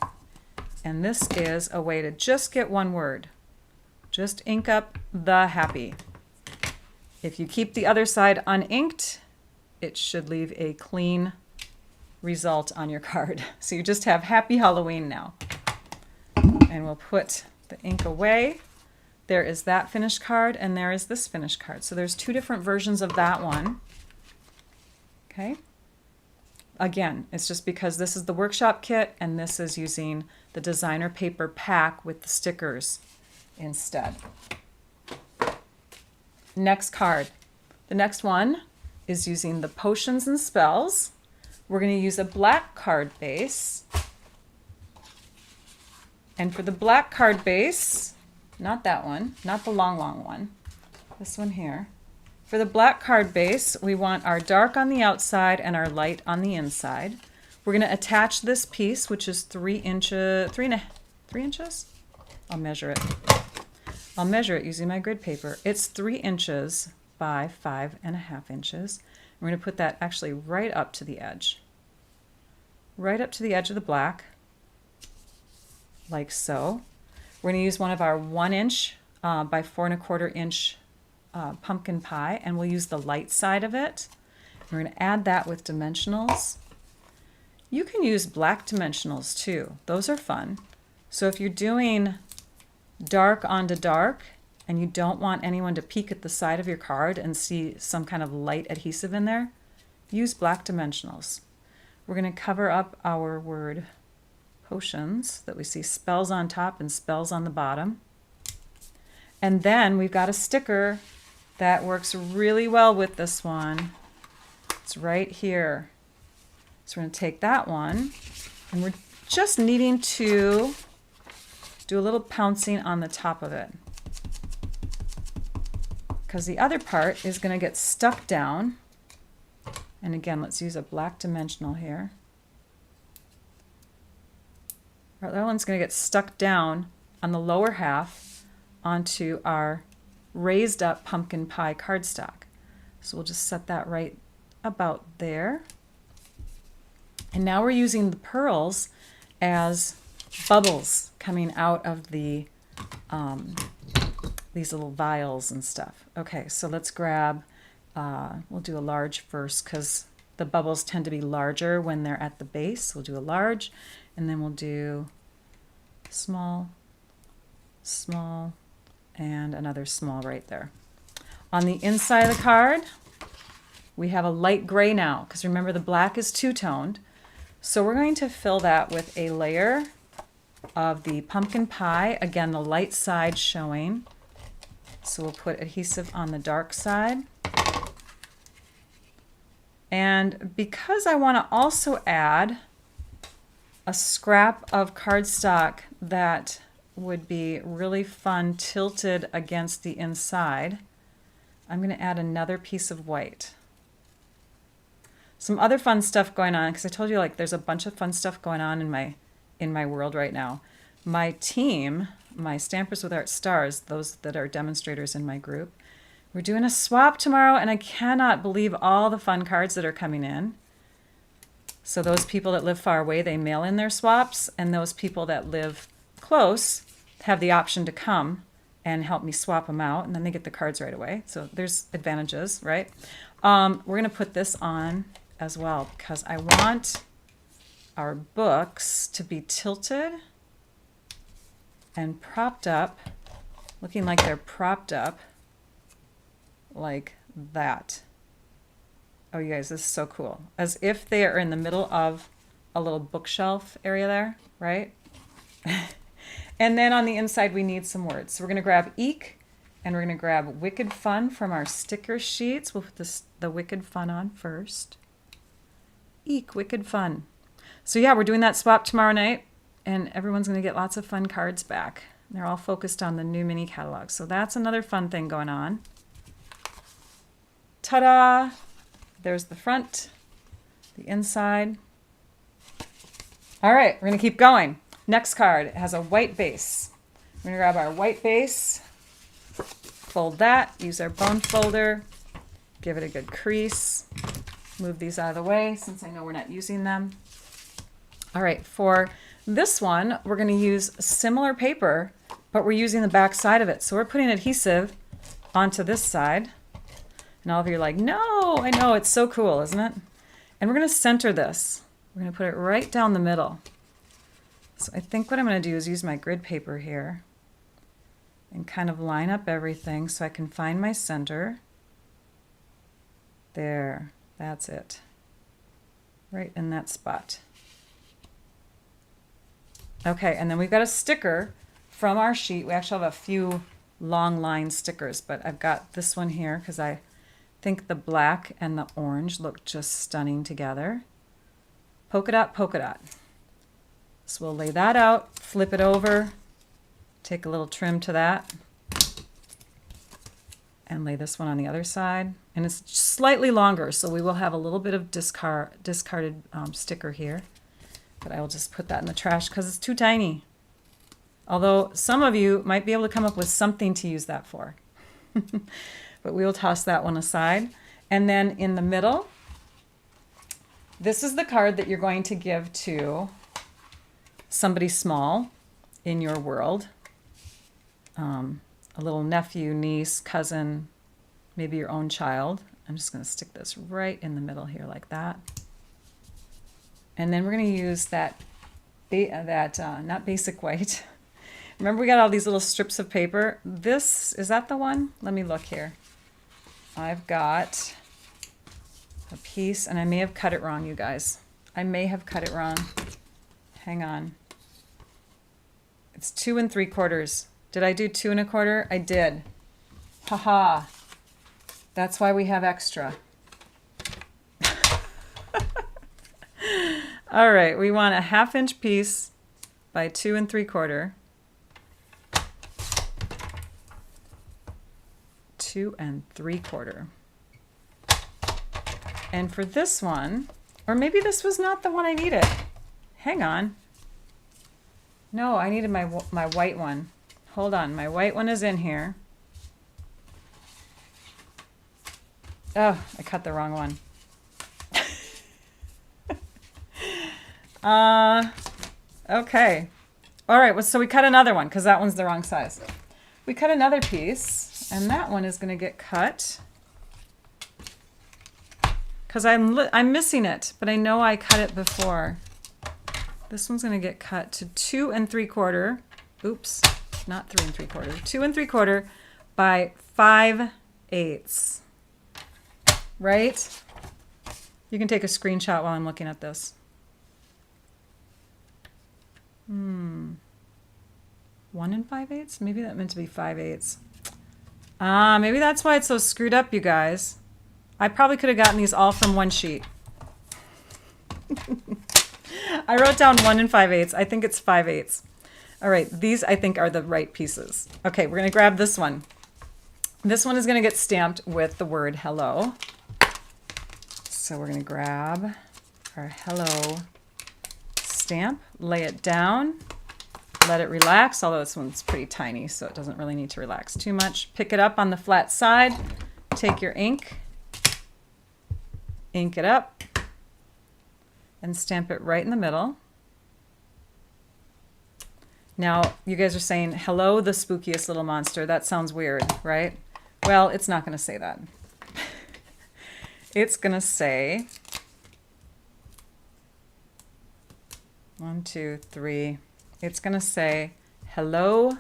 and this is a way to just get one word. Just ink up the happy. If you keep the other side uninked, it should leave a clean result on your card. So you just have Happy Halloween now. And we'll put the ink away. There is that finished card, and there is this finished card. So there's 2 different versions of that one. Okay. Again, it's just because this is the workshop kit and this is using the designer paper pack with the stickers instead. Next card. The next one is using the potions and spells. We're going to use a black card base. And for the black card base, not that one, not the long, long one, this one here. For the black card base, we want our dark on the outside and our light on the inside. We're going to attach this piece, which is 3 inches, 3 inches? I'll measure it. I'll measure it using my grid paper. It's 3 inches by 5.5 inches. We're going to put that actually right up to the edge. Right up to the edge of the black, like so. We're going to use one of our 1 inch by 4.25 inch pumpkin pie, and we'll use the light side of it. We're going to add that with dimensionals. You can use black dimensionals too. Those are fun. So if you're doing dark onto dark and you don't want anyone to peek at the side of your card and see some kind of light adhesive in there, use black dimensionals. We're going to cover up our word potions that we see spells on top and spells on the bottom. And then we've got a sticker that works really well with this one. It's right here. So we're going to take that one, and we're just needing to do a little pouncing on the top of it, because the other part is going to get stuck down. And again, let's use a black dimensional here. That one's going to get stuck down on the lower half onto our raised up pumpkin pie cardstock. So we'll just set that right about there. And now we're using the pearls as bubbles coming out of the these little vials and stuff. Okay, so let's grab, we'll do a large first because the bubbles tend to be larger when they're at the base. We'll do a large, and then we'll do small, small, and another small right there. On the inside of the card, we have a light gray now, because remember the black is two-toned. So we're going to fill that with a layer of the pumpkin pie. Again, the light side showing. So we'll put adhesive on the dark side. And because I want to also add a scrap of cardstock that would be really fun tilted against the inside, I'm going to add another piece of white. Some other fun stuff going on, because I told you like there's a bunch of fun stuff going on in my world right now. My team, my Stampers with Art Stars, those that are demonstrators in my group, we're doing a swap tomorrow, and I cannot believe all the fun cards that are coming in. So those people that live far away, they mail in their swaps, and those people that live close have the option to come and help me swap them out, and then they get the cards right away. So there's advantages, right? We're going to put this on as well because I want our books to be tilted and propped up, looking like they're propped up like that. Oh, you guys, this is so cool. As if they are in the middle of a little bookshelf area there, right? And then on the inside, we need some words. So we're going to grab Eek, and we're going to grab Wicked Fun from our sticker sheets. We'll put the Wicked Fun on first. Eek, Wicked Fun. So yeah, we're doing that swap tomorrow night, and everyone's going to get lots of fun cards back. They're all focused on the new mini catalog. So that's another fun thing going on. Ta-da! There's the front, the inside. All right, we're going to keep going. Next card has a white base. We're going to grab our white base, fold that, use our bone folder, give it a good crease, move these out of the way since I know we're not using them. All right, for this one, we're going to use similar paper, but we're using the back side of it. So we're putting adhesive onto this side. And all of you are like, no, I know, it's so cool, isn't it? And we're going to center this. We're going to put it right down the middle. So I think what I'm going to do is use my grid paper here and kind of line up everything so I can find my center. There, that's it. Right in that spot. Okay, and then we've got a sticker from our sheet. We actually have a few long line stickers, but I've got this one here because I think the black and the orange look just stunning together. Polka dot, polka dot. So we'll lay that out, flip it over Take a little trim to that and lay this one on the other side. And it's slightly longer, so we will have a little bit of discarded sticker here. But I will just put that in the trash because it's too tiny. Although some of you might be able to come up with something to use that for. But we will toss that one aside. And then in the middle, this is the card that you're going to give to somebody small in your world. A little nephew, niece, cousin, maybe your own child. I'm just going to stick this right in the middle here like that. And then we're going to use that not basic white. Remember we got all these little strips of paper? Is that the one? Let me look here. I've got a piece, and I may have cut it wrong, you guys. I may have cut it wrong. Hang on. It's 2 3/4. Did I do 2 1/4? I did. Haha. That's why we have extra. All right, we want a 1/2 inch piece by 2 3/4. 2 3/4. And for this one, or maybe this was not the one I needed. Hang on. No, I needed my white one. Hold on, my white one is in here. Oh, I cut the wrong one. Okay. All right, well, so we cut another one because that one's the wrong size. We cut another piece, and that one is going to get cut because I'm missing it, but I know I cut it before. This one's going to get cut to 2 3/4. Oops, not 3 3/4. 2 3/4 by 5/8. Right? You can take a screenshot while I'm looking at this. 1 5/8? Maybe that meant to be 5/8. Maybe that's why it's so screwed up, you guys. I probably could have gotten these all from one sheet. I wrote down 1 5/8. I think it's 5/8. All right, these I think are the right pieces. Okay, we're going to grab this one. This one is going to get stamped with the word hello. So we're going to grab our hello stamp, lay it down, let it relax, although this one's pretty tiny, so it doesn't really need to relax too much. Pick it up on the flat side, take your ink it up, and stamp it right in the middle. Now, you guys are saying, hello, the spookiest little monster. That sounds weird, right? Well, it's not going to say that. It's going to say 1, 2, 3. It's going to say, hello,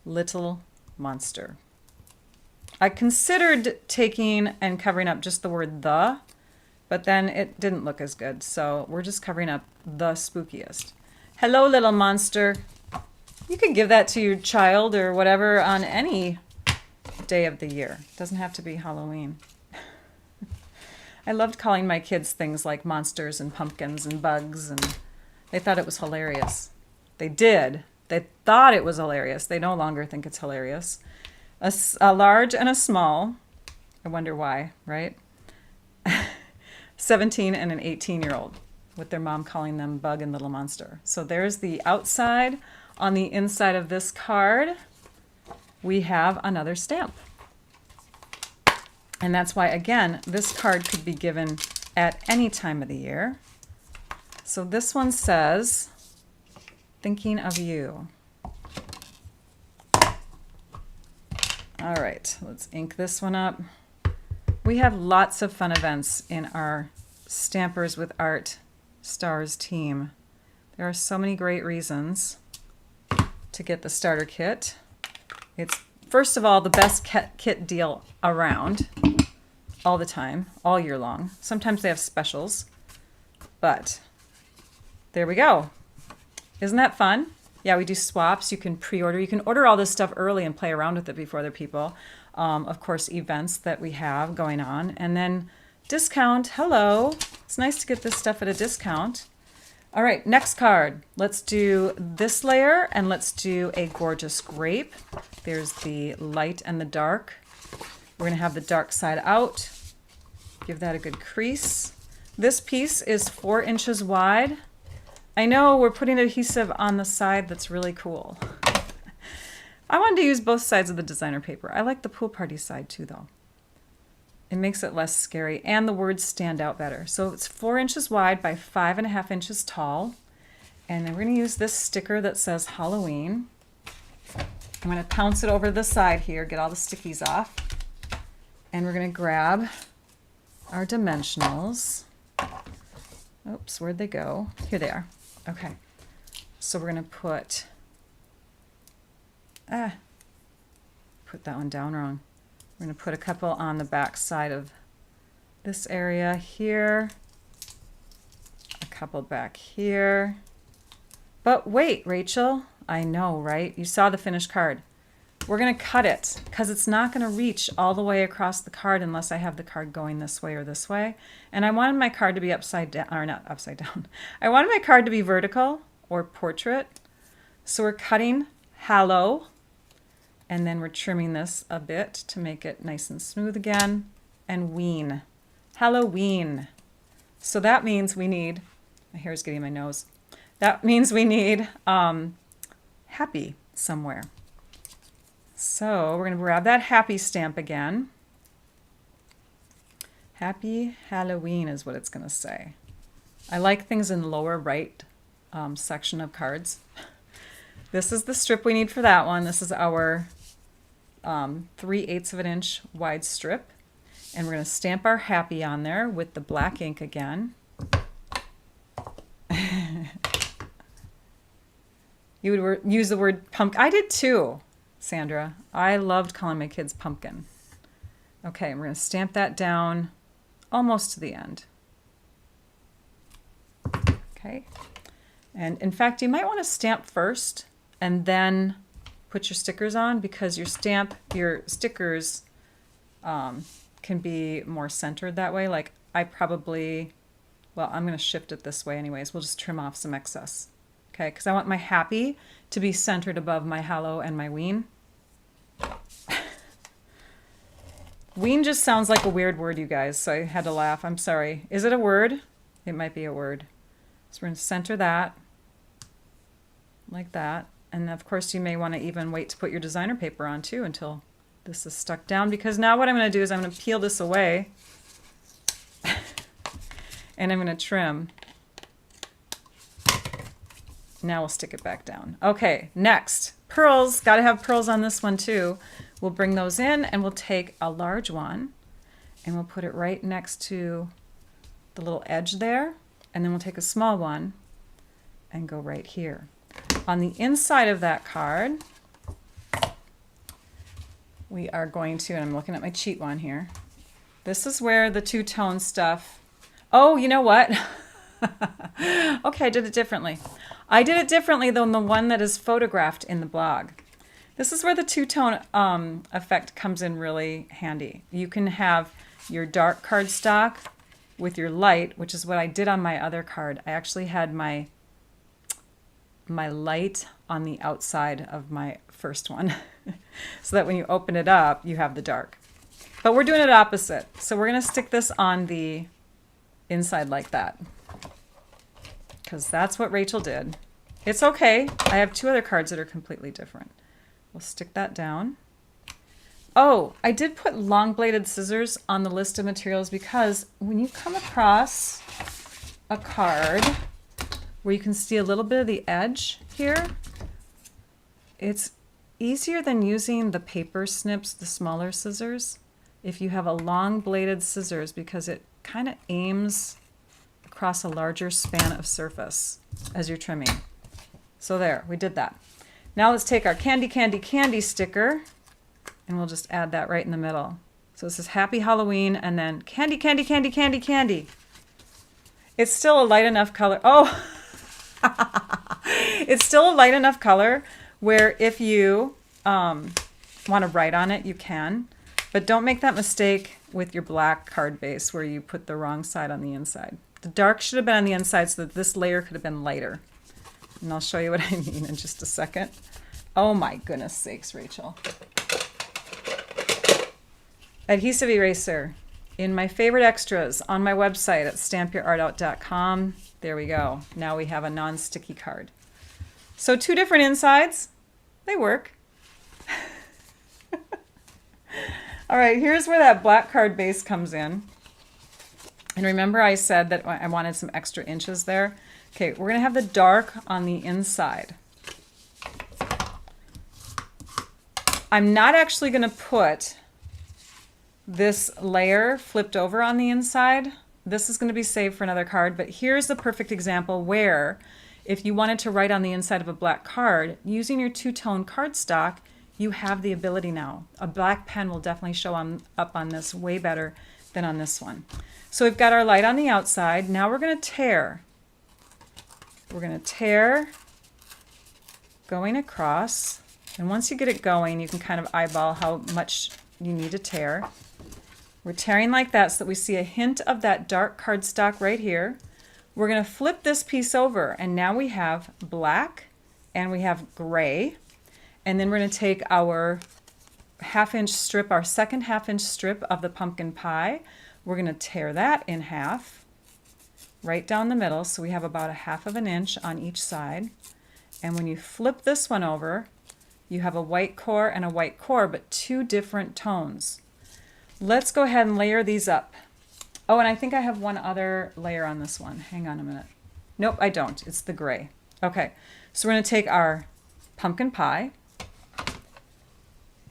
little monster. I considered taking and covering up just the word the, but then it didn't look as good. So we're just covering up the spookiest. Hello, little monster. You can give that to your child or whatever on any day of the year. It doesn't have to be Halloween. I loved calling my kids things like monsters and pumpkins and bugs, and they thought it was hilarious. They did. They thought it was hilarious. They no longer think it's hilarious. A large and a small. I wonder why, right? 17 and an 18-year-old with their mom calling them bug and little monster. So there's the outside. On the inside of this card, we have another stamp. And that's why, again, this card could be given at any time of the year. So this one says, thinking of you. All right, let's ink this one up. We have lots of fun events in our Stampers with Art Stars team. There are so many great reasons to get the starter kit. It's, first of all, the best kit deal around all the time, all year long. Sometimes they have specials, but there we go. Isn't that fun? Yeah, we do swaps. You can pre-order. You can order all this stuff early and play around with it before other people. Of course, events that we have going on. And then discount. Hello. It's nice to get this stuff at a discount. All right, next card. Let's do this layer and let's do a gorgeous grape. There's the light and the dark. We're gonna have the dark side out. Give that a good crease. This piece is 4 inches wide. I know we're putting adhesive on the side that's really cool. I wanted to use both sides of the designer paper. I like the pool party side too though. It makes it less scary and the words stand out better. So it's 4 inches wide by 5.5 inches tall. And then we're gonna use this sticker that says Halloween. I'm gonna pounce it over the side here, get all the stickies off. And we're gonna grab our dimensionals. Oops, where'd they go? Here they are. Okay, so we're gonna put that one down wrong. We're going to put a couple on the back side of this area here, a couple back here. But wait, Rachel, I know, right? You saw the finished card. We're going to cut it because it's not going to reach all the way across the card unless I have the card going this way or this way. And I wanted my card to be upside down, or not upside down. I wanted my card to be vertical or portrait. So we're cutting hollow. And then we're trimming this a bit to make it nice and smooth again. And ween. Halloween. So that means we need, my hair is getting in my nose. That means we need happy somewhere. So we're going to grab that happy stamp again. Happy Halloween is what it's going to say. I like things in the lower right section of cards. This is the strip we need for that one. This is our 3/8 of an inch wide strip. And we're going to stamp our happy on there with the black ink again. You would use the word pumpkin. I did too, Sandra. I loved calling my kids pumpkin. Okay, and we're going to stamp that down almost to the end. Okay. And in fact, you might want to stamp first and then put your stickers on because your stickers can be more centered that way. Like I'm going to shift it this way anyways. We'll just trim off some excess. Okay, because I want my happy to be centered above my hallow and my ween. Ween just sounds like a weird word, you guys, so I had to laugh. I'm sorry. Is it a word? It might be a word. So we're going to center that like that. And of course you may want to even wait to put your designer paper on too until this is stuck down, because now what I'm going to do is I'm going to peel this away and I'm going to trim. Now we'll stick it back down. Okay, next, pearls. Got to have pearls on this one too. We'll bring those in and we'll take a large one and we'll put it right next to the little edge there. And then we'll take a small one and go right here. On the inside of that card, we are going to, and I'm looking at my cheat one here. This is where the two-tone stuff, oh, you know what? Okay, I did it differently. I did it differently than the one that is photographed in the blog. This is where the two-tone effect comes in really handy. You can have your dark cardstock with your light, which is what I did on my other card. I actually had my light on the outside of my first one so that when you open it up, you have the dark. But we're doing it opposite. So we're going to stick this on the inside like that because that's what Rachel did. It's okay. I have 2 other cards that are completely different. We'll stick that down. Oh, I did put long bladed scissors on the list of materials because when you come across a card where you can see a little bit of the edge here, it's easier than using the paper snips, the smaller scissors, if you have a long bladed scissors because it kind of aims across a larger span of surface as you're trimming. So there, we did that. Now let's take our candy, candy, candy sticker and we'll just add that right in the middle. So this is Happy Halloween and then candy, candy, candy, candy, candy. It's still a light enough color. Oh, it's still a light enough color where if you want to write on it, you can. But don't make that mistake with your black card base where you put the wrong side on the inside. The dark should have been on the inside so that this layer could have been lighter. And I'll show you what I mean in just a second. Oh my goodness sakes, Rachel. Adhesive eraser in my favorite extras on my website at stampyourartout.com. There we go. Now we have a non-sticky card. So 2 different insides. They work. All right, here's where that black card base comes in. And remember I said that I wanted some extra inches there? Okay, we're going to have the dark on the inside. I'm not actually going to put this layer flipped over on the inside. This is going to be saved for another card, but here's the perfect example where if you wanted to write on the inside of a black card, using your two-tone cardstock, you have the ability now. A black pen will definitely show up on this way better than on this one. So we've got our light on the outside. Now we're going to tear. We're going to tear going across. And once you get it going, you can kind of eyeball how much you need to tear. We're tearing like that so that we see a hint of that dark cardstock right here. We're going to flip this piece over, and now we have black and we have gray. And then we're going to take our half-inch strip, our second half-inch strip of the pumpkin pie. We're going to tear that in half, right down the middle, so we have about 1/2 inch on each side. And when you flip this one over, you have a white core and a white core, but 2 different tones. Let's go ahead and layer these up. Oh, and I think I have one other layer on this one. Hang on a minute. Nope, I don't. It's the gray. Okay, so we're going to take our pumpkin pie,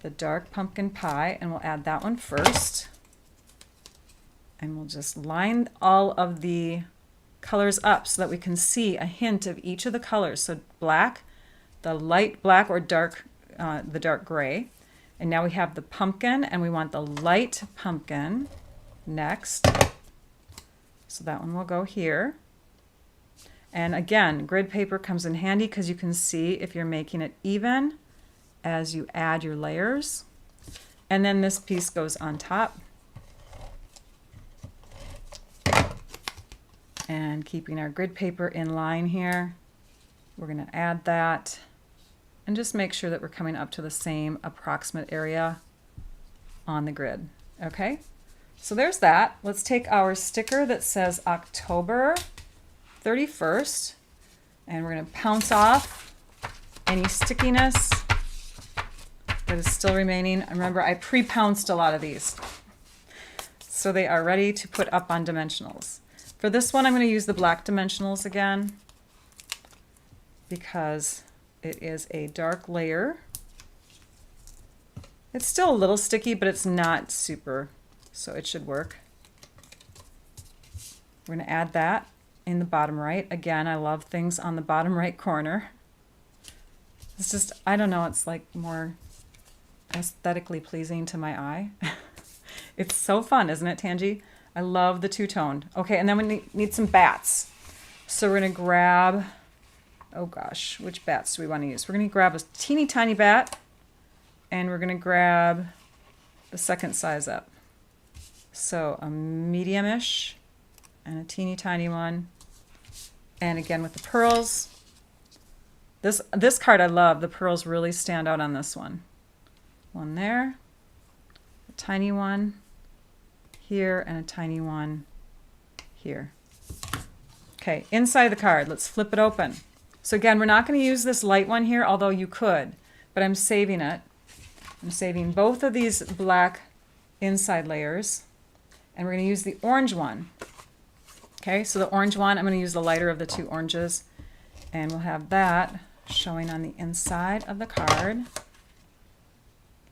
the dark pumpkin pie, and we'll add that one first. And we'll just line all of the colors up so that we can see a hint of each of the colors. So black, the light black or dark, the dark gray. And now we have the pumpkin, and we want the light pumpkin next. So that one will go here. And again, grid paper comes in handy because you can see if you're making it even as you add your layers. And then this piece goes on top. And keeping our grid paper in line here, we're going to add that and just make sure that we're coming up to the same approximate area on the grid. Okay, so there's that. Let's take our sticker that says October 31st, and we're going to pounce off any stickiness that is still remaining. Remember, I pre-pounced a lot of these, so they are ready to put up on dimensionals. For this one, I'm going to use the black dimensionals again because it is a dark layer. It's still a little sticky, but it's not super, so it should work. We're going to add that in the bottom right. Again, I love things on the bottom right corner. It's just, I don't know, it's like more aesthetically pleasing to my eye. It's so fun, isn't it, Tangi? I love the two-toned. Okay, and then we need some bats. So we're going to grab, oh gosh, which bats do we want to use? We're going to grab a teeny tiny bat, and we're going to grab the second size up. So a medium-ish and a teeny tiny one. And again with the pearls. This card I love. The pearls really stand out on this one. One there, a tiny one here, and a tiny one here. Okay, inside the card, let's flip it open. So again, we're not going to use this light one here, although you could, but I'm saving it. I'm saving both of these black inside layers, and we're going to use the orange one. Okay, so the orange one, I'm going to use the lighter of the two oranges, and we'll have that showing on the inside of the card,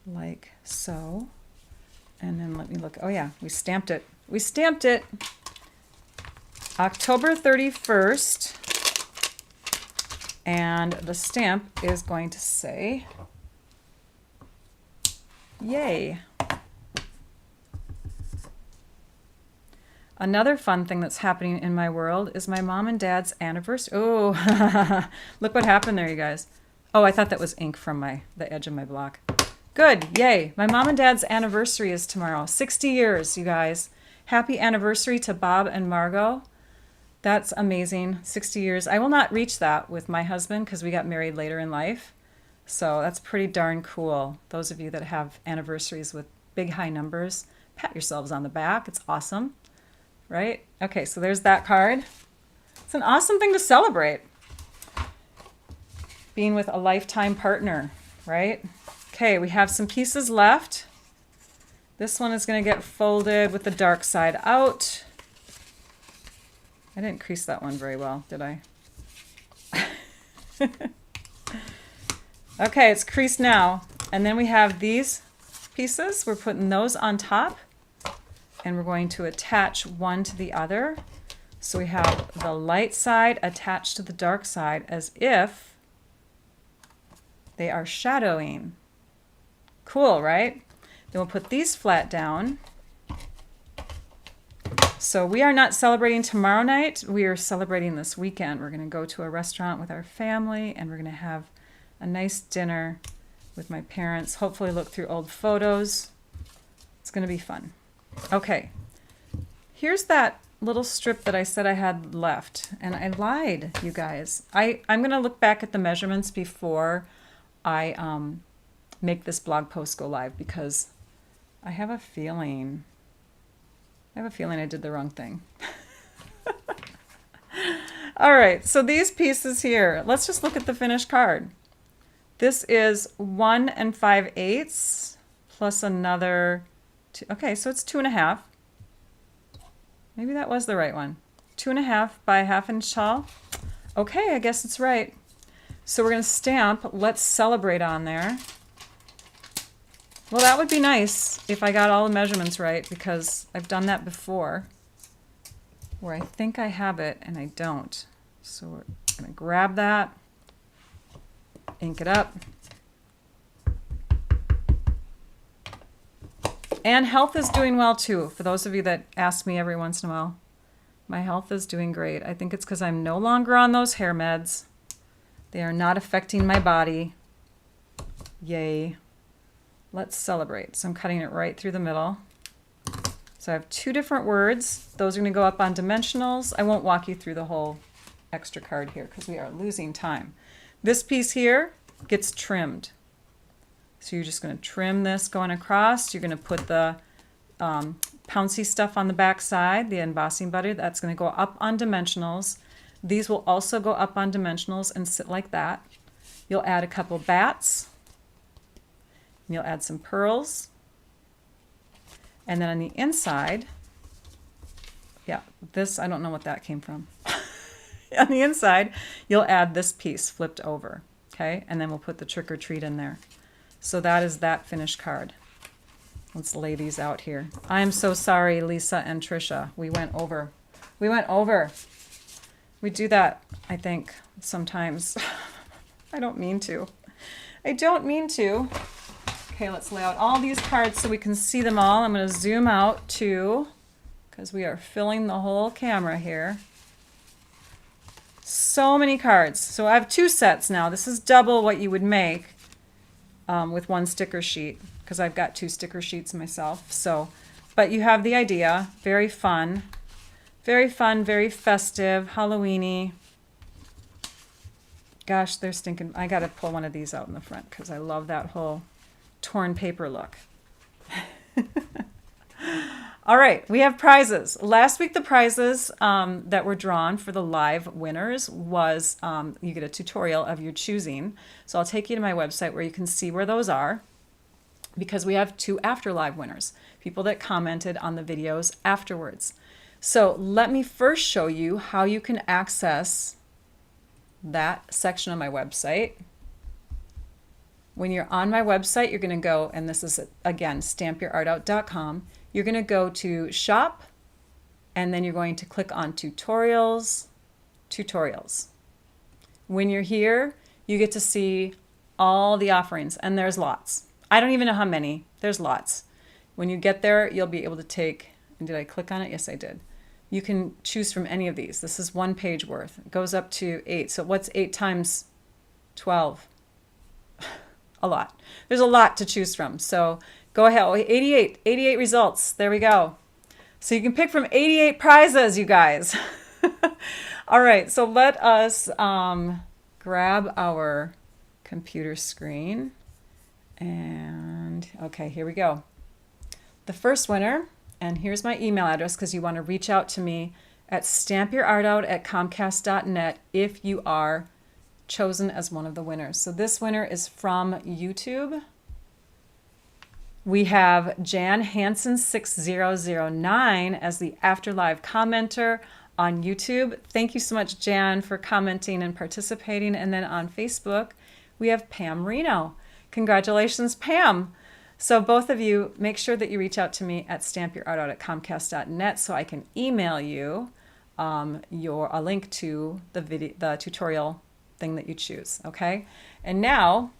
like so. And then let me look. Oh yeah, we stamped it. We stamped it. October 31st. And the stamp is going to say, yay. Another fun thing that's happening in my world is my mom and dad's anniversary. Oh, look what happened there, you guys. Oh, I thought that was ink from the edge of my block. Good, yay. My mom and dad's anniversary is tomorrow. 60 years, you guys. Happy anniversary to Bob and Margot. That's amazing. 60 years. I will not reach that with my husband because we got married later in life. So that's pretty darn cool. Those of you that have anniversaries with big high numbers, pat yourselves on the back. It's awesome, right? Okay, so there's that card. It's an awesome thing to celebrate. Being with a lifetime partner, right? Okay, we have some pieces left. This one is going to get folded with the dark side out. I didn't crease that one very well, did I? Okay, it's creased now. And then we have these pieces. We're putting those on top. And we're going to attach one to the other. So we have the light side attached to the dark side as if they are shadowing. Cool, right? Then we'll put these flat down. So we are not celebrating tomorrow night. We are celebrating this weekend. We're going to go to a restaurant with our family and we're going to have a nice dinner with my parents. Hopefully look through old photos. It's going to be fun. Okay. Here's that little strip that I said I had left. And I lied, you guys. I'm going to look back at the measurements before I make this blog post go live because I have a feeling I did the wrong thing. All right, so these pieces here, let's just look at the finished card. This is 1 5/8 plus another, okay, so it's 2.5. Maybe that was the right one. 2.5 by 1/2 inch tall. Okay, I guess it's right. So we're going to stamp Let's Celebrate on there. Well, that would be nice if I got all the measurements right because I've done that before where I think I have it and I don't. So we're going to grab that, ink it up. And health is doing well too. For those of you that ask me every once in a while, my health is doing great. I think it's because I'm no longer on those hair meds. They are not affecting my body. Yay. Let's celebrate. So I'm cutting it right through the middle. So I have 2 different words. Those are going to go up on dimensionals. I won't walk you through the whole extra card here because we are losing time. This piece here gets trimmed. So you're just going to trim this going across. You're going to put the pouncy stuff on the back side, the embossing butter. That's going to go up on dimensionals. These will also go up on dimensionals and sit like that. You'll add a couple bats. You'll add some pearls. And then on the inside, yeah, this, I don't know what that came from. On the inside, you'll add this piece flipped over, okay? And then we'll put the trick or treat in there. So that is that finished card. Let's lay these out here. I am so sorry, Lisa and Trisha. We went over. We went over. We do that, I think, sometimes. I don't mean to. I don't mean to. Okay, let's lay out all these cards so we can see them all. I'm going to zoom out too, because we are filling the whole camera here. So many cards. So I have 2 sets now. This is double what you would make with 1 sticker sheet, because I've got 2 sticker sheets myself. So, but you have the idea. Very fun. Very fun, very festive, Halloween-y. Gosh, they're stinking. I got to pull one of these out in the front because I love that whole torn paper look. All right, we have prizes. Last week, the prizes that were drawn for the live winners was you get a tutorial of your choosing. So I'll take you to my website where you can see where those are, because we have 2 after live winners, people that commented on the videos afterwards. So let me first show you how you can access that section of my website. When you're on my website, you're going to go, and this is, again, stampyourartout.com. You're going to go to Shop, and then you're going to click on Tutorials, Tutorials. When you're here, you get to see all the offerings, and there's lots. I don't even know how many. There's lots. When you get there, you'll be able to take, and did I click on it? Yes, I did. You can choose from any of these. This is 1 page worth. It goes up to 8. So what's 8 times 12? A lot. There's a lot to choose from. So go ahead. Oh, 88 results. There we go. So you can pick from 88 prizes, you guys. All right, so let us grab our computer screen. And okay, here we go. The first winner, and here's my email address because you want to reach out to me at stampyourartout@comcast.net if you are chosen as one of the winners. So this winner is from YouTube. We have Jan Hansen 6009 as the Afterlive commenter on YouTube. Thank you so much, Jan, for commenting and participating. And then on Facebook, we have Pam Reno. Congratulations, Pam. So both of you, make sure that you reach out to me at stampyourartout@comcast.net so I can email you a link to the tutorial thing that you choose, okay? And now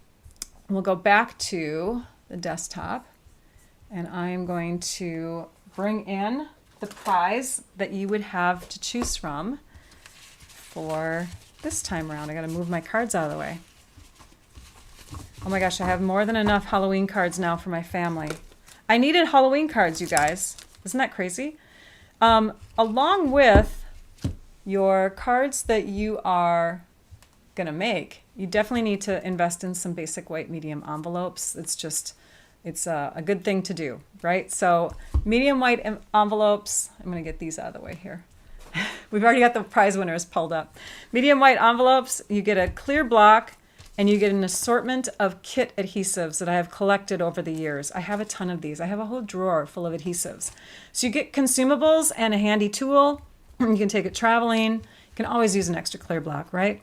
we'll go back to the desktop, and I'm going to bring in the prize that you would have to choose from for this time around. I gotta move my cards out of the way. Oh my gosh, I have more than enough Halloween cards now for my family. I needed Halloween cards, you guys. Isn't that crazy? Along with your cards that you are going to make, you definitely need to invest in some basic white medium envelopes. It's a good thing to do, right? So medium white envelopes, I'm going to get these out of the way here. We've already got the prize winners pulled up. Medium white envelopes, you get a clear block, and you get an assortment of kit adhesives that I have collected over the years. I have a ton of these. I have a whole drawer full of adhesives. So you get consumables and a handy tool. You can take it traveling. You can always use an extra clear block, right?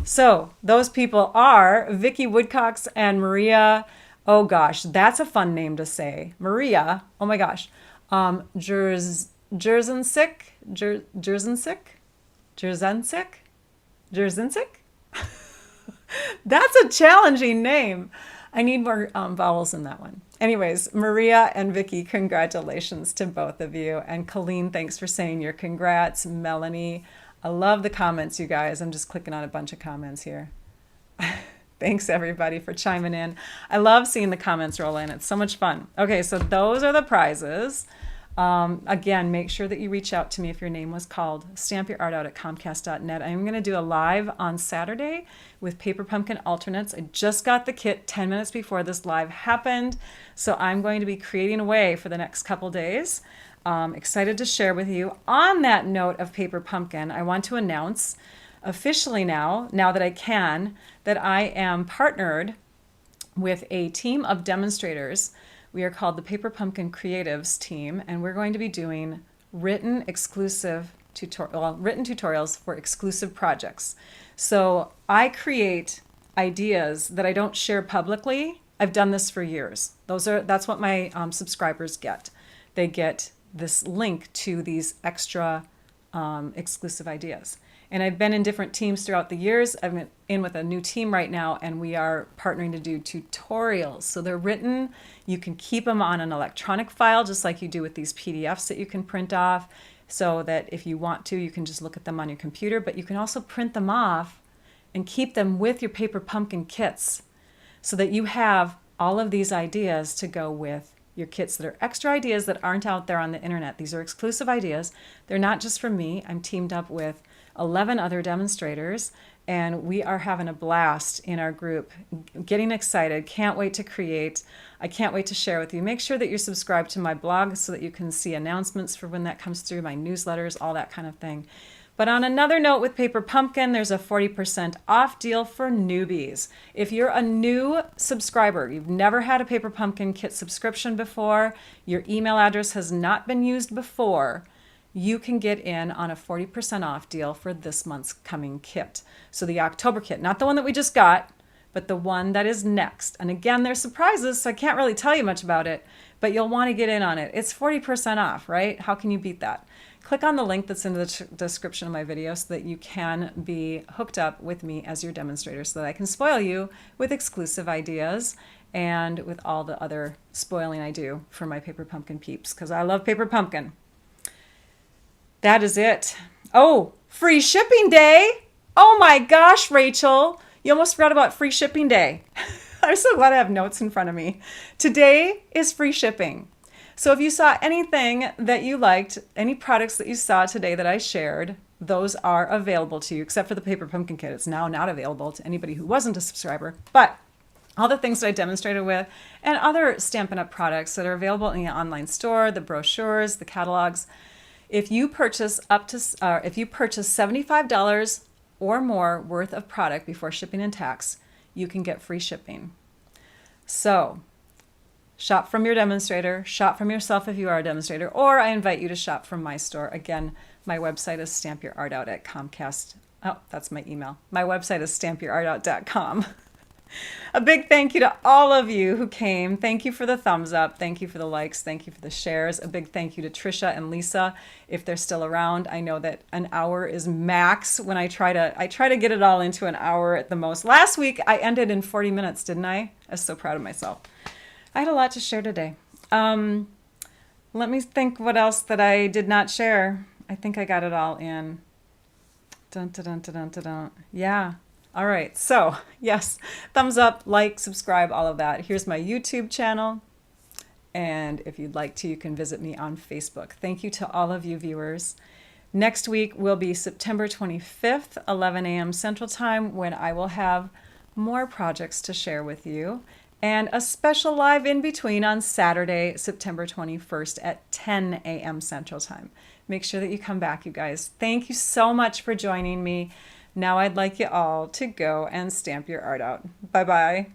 So those people are Vicky Woodcocks and Maria. Oh gosh, that's a fun name to say. Maria, oh my gosh. Jerzensick? That's a challenging name. I need more vowels in that one. Anyways, Maria and Vicky, congratulations to both of you. And Colleen, thanks for saying your congrats. Melanie, I love the comments, you guys. I'm just clicking on a bunch of comments here. Thanks, everybody, for chiming in. I love seeing the comments roll in. It's so much fun. Okay, so those are the prizes. Again, make sure that you reach out to me if your name was called. stampyourartout@comcast.net. I'm going to do a live on Saturday with Paper Pumpkin alternates. I just got the kit 10 minutes before this live happened, so I'm going to be creating away for the next couple days. Excited to share with you. On that note of Paper Pumpkin, I want to announce officially now that I can, that I am partnered with a team of demonstrators. We are called the Paper Pumpkin Creatives team, and we're going to be doing written tutorials for exclusive projects. So I create ideas that I don't share publicly. I've done this for years. That's what my subscribers get. They get this link to these extra exclusive ideas. And I've been in different teams throughout the years. I'm in with a new team right now, and we are partnering to do tutorials. So they're written. You can keep them on an electronic file, just like you do with these PDFs that you can print off, so that if you want to, you can just look at them on your computer. But you can also print them off and keep them with your Paper Pumpkin kits, so that you have all of these ideas to go with your kits that are extra ideas that aren't out there on the internet. These are exclusive ideas. They're not just from me. I'm teamed up with 11 other demonstrators, and we are having a blast in our group, getting excited. Can't wait to create. I can't wait to share with you. Make sure that you're subscribed to my blog so that you can see announcements for when that comes through, my newsletters, all that kind of thing. But on another note with Paper Pumpkin, there's a 40% off deal for newbies. If you're a new subscriber, you've never had a Paper Pumpkin kit subscription before, your email address has not been used before, you can get in on a 40% off deal for this month's coming kit. So the October kit, not the one that we just got, but the one that is next. And again, there's surprises, so I can't really tell you much about it, but you'll want to get in on it. It's 40% off, right? How can you beat that? Click on the link that's in the description of my video so that you can be hooked up with me as your demonstrator, so that I can spoil you with exclusive ideas and with all the other spoiling I do for my Paper Pumpkin peeps, because I love Paper Pumpkin. That is it. Oh, free shipping day. Oh my gosh, Rachel. You almost forgot about free shipping day. I'm so glad I have notes in front of me. Today is free shipping. So if you saw anything that you liked, any products that you saw today that I shared, those are available to you, except for the paper pumpkin kit. It's now not available to anybody who wasn't a subscriber. But all the things that I demonstrated with and other Stampin' Up! Products that are available in the online store, the brochures, the catalogs. If you purchase $75 or more worth of product before shipping and tax, you can get free shipping. So shop from your demonstrator, shop from yourself if you are a demonstrator, or I invite you to shop from my store. Again, my website is stampyourartout at Comcast. Oh, that's my email. My website is stampyourartout.com. A big thank you to all of you who came. Thank you for the thumbs up. Thank you for the likes. Thank you for the shares. A big thank you to Trisha and Lisa if they're still around. I know that an hour is max when I try to get it all into an hour at the most. Last week I ended in 40 minutes, didn't I? I was so proud of myself. I had a lot to share today. Let me think what else that I did not share. I think I got it all in. Dun, dun, dun, dun, dun, dun. Yeah. All right, so yes, thumbs up, like, subscribe, all of that. Here's my YouTube channel. And if you'd like to, you can visit me on Facebook. Thank you to all of you viewers. Next week will be September 25th, 11 a.m. Central Time, when I will have more projects to share with you. And a special live in between on Saturday, September 21st at 10 a.m. Central Time. Make sure that you come back, you guys. Thank you so much for joining me. Now I'd like you all to go and stamp your art out. Bye-bye.